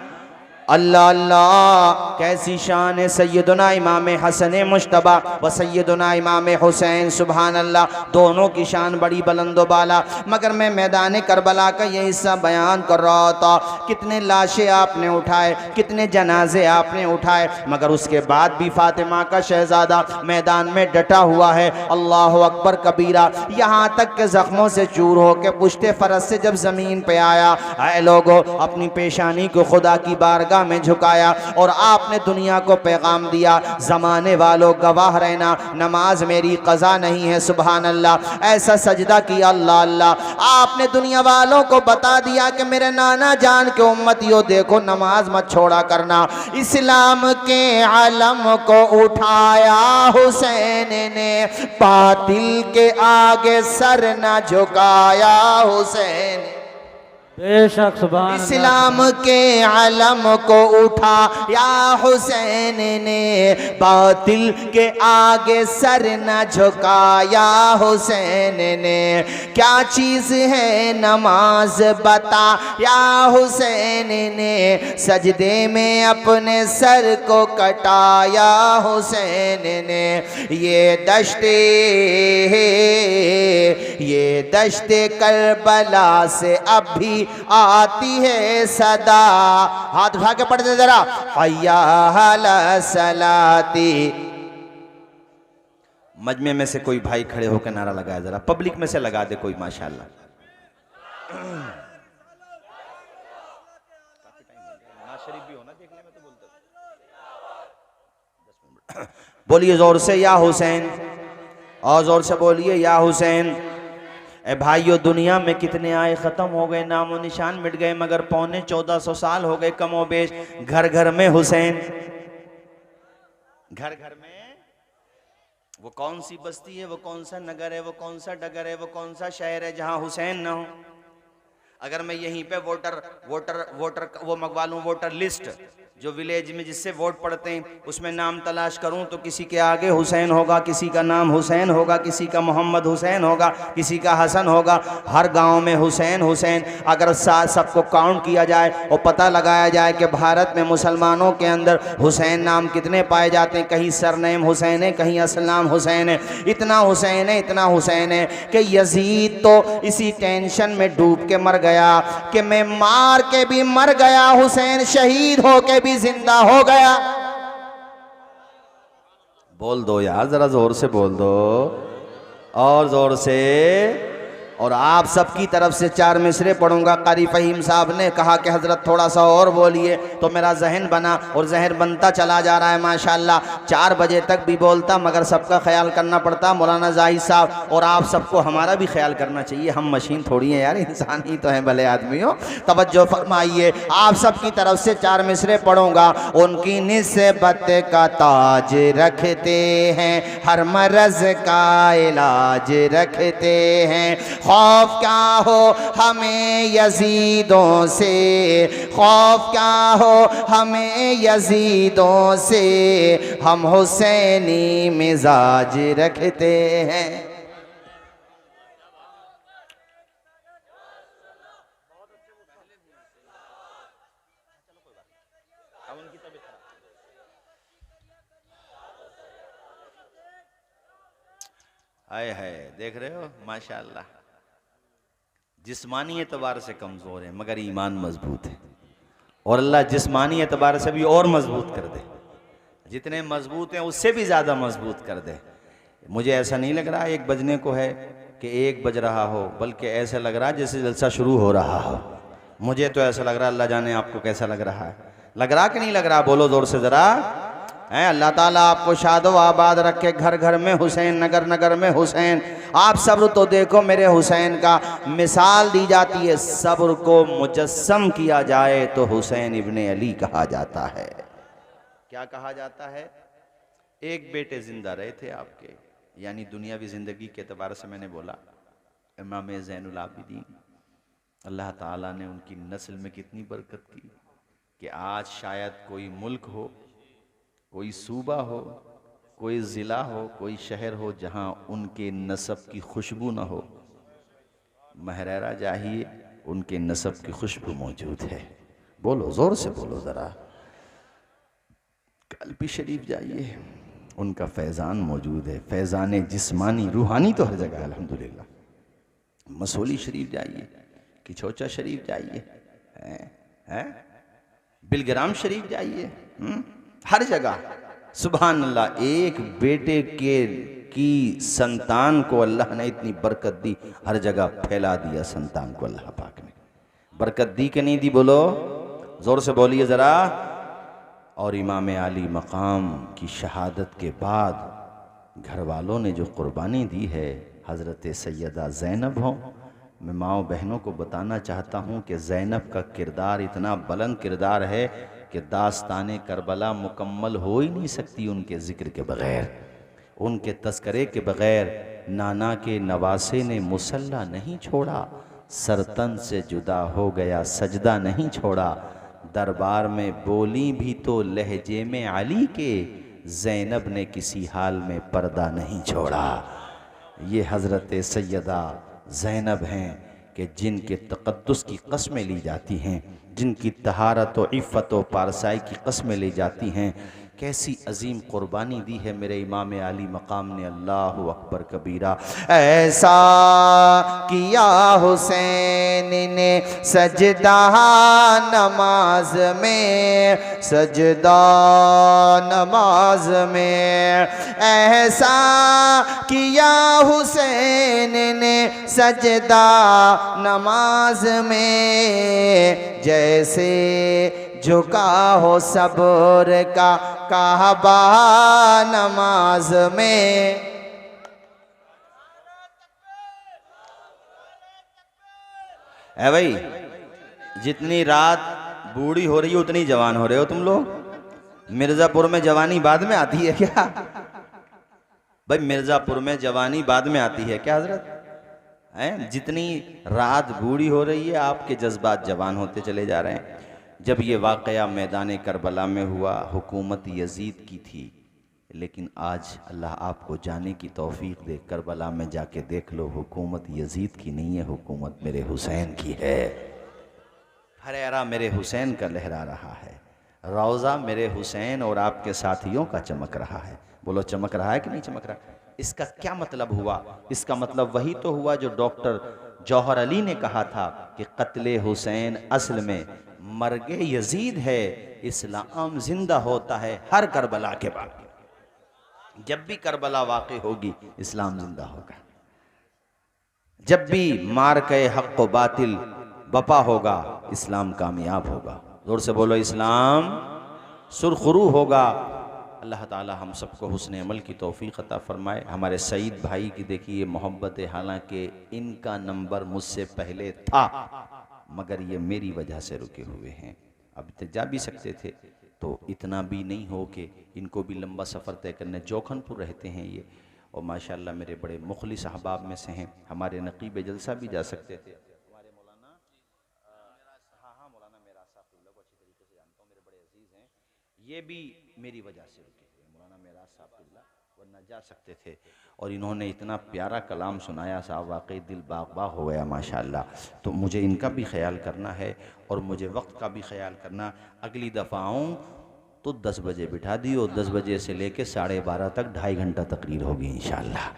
अल्लाह अल्लाह। कैसी शान है सैयदना इमाम हसन मुश्तबा व सैयदना इमाम हुसैन, सुभान अल्लाह। दोनों की शान बड़ी बुलंद बाला। मगर मैं मैदान करबला का ये हिस्सा बयान कर रहा था, कितने लाशें आपने उठाए, कितने जनाजे आपने उठाए, मगर उसके बाद भी फातिमा का शहजादा मैदान में डटा हुआ है। अल्लाह अकबर कबीरा। यहाँ तक के जख्मों से चूर होकर पुश्ते फरस से जब जमीन पे आया, ऐ लोगों अपनी पेशानी को खुदा की बारगाह में झुकाया और आपने दुनिया को पैगाम दिया, जमाने वालों गवाह रहना, नमाज मेरी कज़ा नहीं है, सुभान अल्लाह। ऐसा सजदा किया अल्लाह अल्लाह। आपने दुनिया वालों को बता दिया कि मेरे नाना जान के उम्मतियों देखो नमाज मत छोड़ा करना। इस्लाम के आलम को उठाया हुसैन ने, बातिल के आगे सर न झुकाया हुसैन। बेशक सुभान अल्लाह। इस्लाम के आलम को उठा या हुसैन ने, बातिल के आगे सर न झुकाया हुसैन ने। क्या चीज़ है नमाज बता या हुसैन ने, सजदे में अपने सर को कटाया हुसैन ने। ये दश्ते करबला से अब भी आती है सदा। हाथ उठा के पढ़ दे जरा, हय्या अला सलाती। मजमे में से कोई भाई खड़े होकर नारा लगाया, जरा पब्लिक में से लगा दे कोई, माशाल्लाह। बोलिए जोर से या हुसैन, और जोर से बोलिए या हुसैन। ए भाइयों, दुनिया में कितने आए ख़त्म हो गए, नामो निशान मिट गए, मगर 1400 साल हो गए कमो बेश, घर घर में हुसैन, घर घर में। वो कौन सी बस्ती है, वो कौन सा नगर है, वो कौन सा डगर है, वो कौन सा शहर है जहां हुसैन ना हो। अगर मैं यहीं पे वोटर वोटर वोटर वो मंगवा लूं, वोटर लिस्ट जो विलेज में जिससे वोट पड़ते हैं, उसमें नाम तलाश करूं तो किसी के आगे हुसैन होगा, किसी का नाम हुसैन होगा, किसी का मोहम्मद हुसैन होगा, किसी का हसन होगा। हर गांव में हुसैन हुसैन। अगर साथ सबको काउंट किया जाए और पता लगाया जाए कि भारत में मुसलमानों के अंदर हुसैन नाम कितने पाए जाते हैं, कहीं सरनेम हुसैन है, कहीं असलाम हुसैन है, इतना हुसैन है, इतना हुसैन है कि यजीद तो इसी टेंशन में डूब के मर गया कि मैं मार के भी मर गया, हुसैन शहीद होके भी जिंदा हो गया। बोल दो यार, जरा जोर से बोल दो, और जोर से। और आप सबकी तरफ से 4 मिसरे पढ़ूंगा। कारी फहीम साहब ने कहा कि हजरत थोड़ा सा और बोलिए, तो मेरा जहन बना और जहन बनता चला जा रहा है माशाल्लाह। 4 बजे तक भी बोलता, मगर सबका ख्याल करना पड़ता। मौलाना जाहिद साहब और आप सबको हमारा भी ख्याल करना चाहिए, हम मशीन थोड़ी हैं यार, इंसान ही तो हैं भले आदमी हो। तवज्जो फरमाइए, आप सबकी तरफ से 4 मिसरे पढ़ूंगा। उनकी निस्बत का ताज रखते हैं, हर मरज का इलाज रखते हैं। खौफ क्या हो हमें यजीदों से, खौफ क्या हो हमें यजीदों से, हम हुसैनी मिजाज रखते हैं। आए है, देख रहे हो माशाल्लाह, जिस्मानी एतबार से कमज़ोर है मगर ईमान मजबूत है, और अल्लाह जिस्मानी एतबार से भी और मजबूत कर दे, जितने मजबूत हैं उससे भी ज़्यादा मजबूत कर दे। मुझे ऐसा नहीं लग रहा 1 बजने को है कि 1 बज रहा हो, बल्कि ऐसा लग रहा है जैसे जलसा शुरू हो रहा हो। मुझे तो ऐसा लग रहा है, अल्लाह जाने आपको कैसा लग रहा है। लग रहा कि नहीं लग रहा? बोलो ज़ोर से ज़रा। है अल्लाह ताला आपको शादो आबाद रखे, घर घर में हुसैन, नगर नगर में हुसैन। आप सब्र तो देखो मेरे हुसैन का, मिसाल दी जाती है, सब्र को मुजस्सम किया जाए तो हुसैन इब्ने अली कहा जाता है। क्या कहा जाता है? एक बेटे जिंदा रहे थे आपके, यानी दुनियावी जिंदगी के एतबार से मैंने बोला, इमाम ज़ैनुल आबिदीन, अल्लाह ताला ने उनकी नस्ल में कितनी बरकत की कि आज शायद कोई मुल्क हो, कोई सूबा हो, कोई ज़िला हो, कोई शहर हो जहाँ उनके नसब की खुशबू ना हो। महरेरा जाहिए, उनके नसब की खुशबू मौजूद है। बोलो ज़ोर से बोलो ज़रा। कल्बी शरीफ जाइए, उनका फैज़ान मौजूद है, फैज़ान जिस्मानी रूहानी तो हर जगह अल्हम्दुलिल्लाह। मसूली शरीफ जाइए, किचौचा शरीफ जाइए, हैं बिलग्राम शरीफ जाइए, हर जगह सुभान अल्लाह। एक बेटे की संतान को अल्लाह ने इतनी बरकत दी, हर जगह फैला दिया संतान को अल्लाह पाक ने। बरकत दी कि नहीं दी? बोलो जोर से बोलिए ज़रा। और इमाम आली मकाम की शहादत के बाद घर वालों ने जो कुर्बानी दी है, हज़रत सैयदा ज़ैनब हों। मैं माओ बहनों को बताना चाहता हूँ कि ज़ैनब का किरदार इतना बुलंद किरदार है कि दास्ताने करबला मुकम्मल हो ही नहीं सकती उनके ज़िक्र के बग़ैर, उनके तज़किरे के बग़ैर। नाना के नवासे ने मुसल्ला नहीं छोड़ा, सरतन से जुदा हो गया सजदा नहीं छोड़ा। दरबार में बोली भी तो लहजे में अली के, ज़ैनब ने किसी हाल में पर्दा नहीं छोड़ा। ये हज़रत सैयदा ज़ैनब हैं कि जिनके तक़द्दुस की कस्में ली जाती हैं, जिनकी तहारत व इफ़्फ़त व पारसाई की कस्में ली जाती हैं। कैसी अजीम कुर्बानी दी है मेरे इमाम आली मकाम ने, अल्लाहु अकबर कबीरा। ऐसा किया हुसैन ने सजदा नमाज में, सजदा नमाज में। ऐसा किया हुसैन ने सजदा नमाज में, जैसे झुका हो सब्र का काबा नमाज में। है भाई, जितनी रात बूढ़ी हो रही है उतनी जवान हो रहे हो तुम लोग। मिर्ज़ापुर में जवानी बाद में आती है क्या? भाई मिर्ज़ापुर में जवानी बाद में आती है क्या हजरत? हैं, जितनी रात बूढ़ी हो रही है आपके जज्बात जवान होते चले जा रहे हैं। जब ये वाक़या मैदान करबला में हुआ, हुकूमत यजीद की थी, लेकिन आज अल्लाह आपको जाने की तौफीक दे, करबला में जाके देख लो, हुकूमत यजीद की नहीं है, हुकूमत मेरे हुसैन की है। फरेरा मेरे हुसैन का लहरा रहा है, रोज़ा मेरे हुसैन और आपके साथियों का चमक रहा है। बोलो चमक रहा है कि नहीं चमक रहा? इसका क्या मतलब हुआ? इसका मतलब वही तो हुआ जो डॉक्टर जौहर अली ने कहा था कि कत्ले हुसैन असल में मर्गे यजीद है, इस्लाम जिंदा होता है हर करबला के बाद। जब भी करबला वाक़ई होगी इस्लाम जिंदा होगा। जब भी मार के हक़ व बातिल बपा होगा इस्लाम कामयाब होगा। जोर से बोलो इस्लाम सुरखरू होगा। अल्लाह ताला हम सबको हुस्न अमल की तौफीक अता फरमाए। हमारे सईद भाई की देखिए मोहब्बत है, हालांकि इनका नंबर मुझसे पहले था मगर ये मेरी वजह से रुके हुए हैं। अब तक जा भी सकते थे, तो इतना भी नहीं हो कि इनको भी लंबा सफ़र तय करने। जोखनपुर रहते हैं ये, और माशाल्लाह मेरे बड़े मुखलिस अहबाब में से हैं। हमारे नकीब जलसा भी जा सकते थे। हमारे मौलाना, हाँ मौलाना मेरा साहब को अच्छी तरीके से जानता हूँ, मेरे बड़े अजीज़ हैं। ये भी मेरी वजह से रुके हुए मौलाना मेरा साहब, वरना जा सकते थे। और इन्होंने इतना प्यारा कलाम सुनाया साहब, वाकई दिल बाग बाग हो गया माशाल्लाह। तो मुझे इनका भी ख्याल करना है और मुझे वक्त का भी ख्याल करना। अगली दफ़ा आऊँ तो 10 बजे बिठा दियो, 10 बजे से लेके 12:30 तक 2.5 घंटा तकरीर होगी इंशाल्लाह।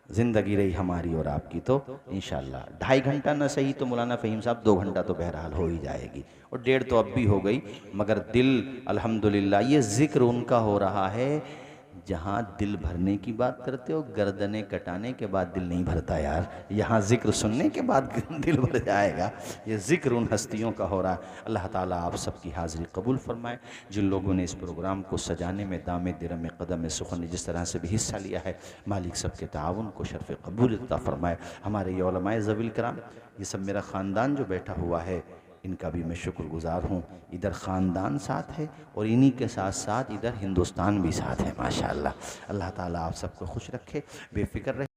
ज़िंदगी रही हमारी और आपकी तो इंशाल्लाह 2.5 घंटा ना सही तो मौलाना फ़हीम साहब 2 घंटा तो बहरहाल हो ही जाएगी, और 1.5 तो अब भी हो गई। मगर दिल अल्हम्दुलिल्लाह, ये ज़िक्र उनका हो रहा है जहाँ दिल भरने की बात करते हो, गर्दने कटाने के बाद दिल नहीं भरता यार। यहाँ ज़िक्र सुनने के बाद दिल भर जाएगा। ये ज़िक्र उन हस्तियों का हो रहा है। अल्लाह ताला आप सबकी हाज़िरी कबूल फरमाए। जिन लोगों ने इस प्रोग्राम को सजाने में दामे दिरम कदम सुखन जिस तरह से भी हिस्सा लिया है, मालिक सबके ताउन को शर्फ़ कबूल अता फरमाए। हमारे ये उलमाए ज़वील कराम, ये सब मेरा ख़ानदान जो बैठा हुआ है, इनका भी मैं शुक्रगुज़ार हूँ। इधर ख़ानदान साथ है और इन्हीं के साथ साथ इधर हिंदुस्तान भी साथ है माशाअल्लाह। अल्लाह ताला आप सबको खुश रखे, बेफ़िक्र रहे।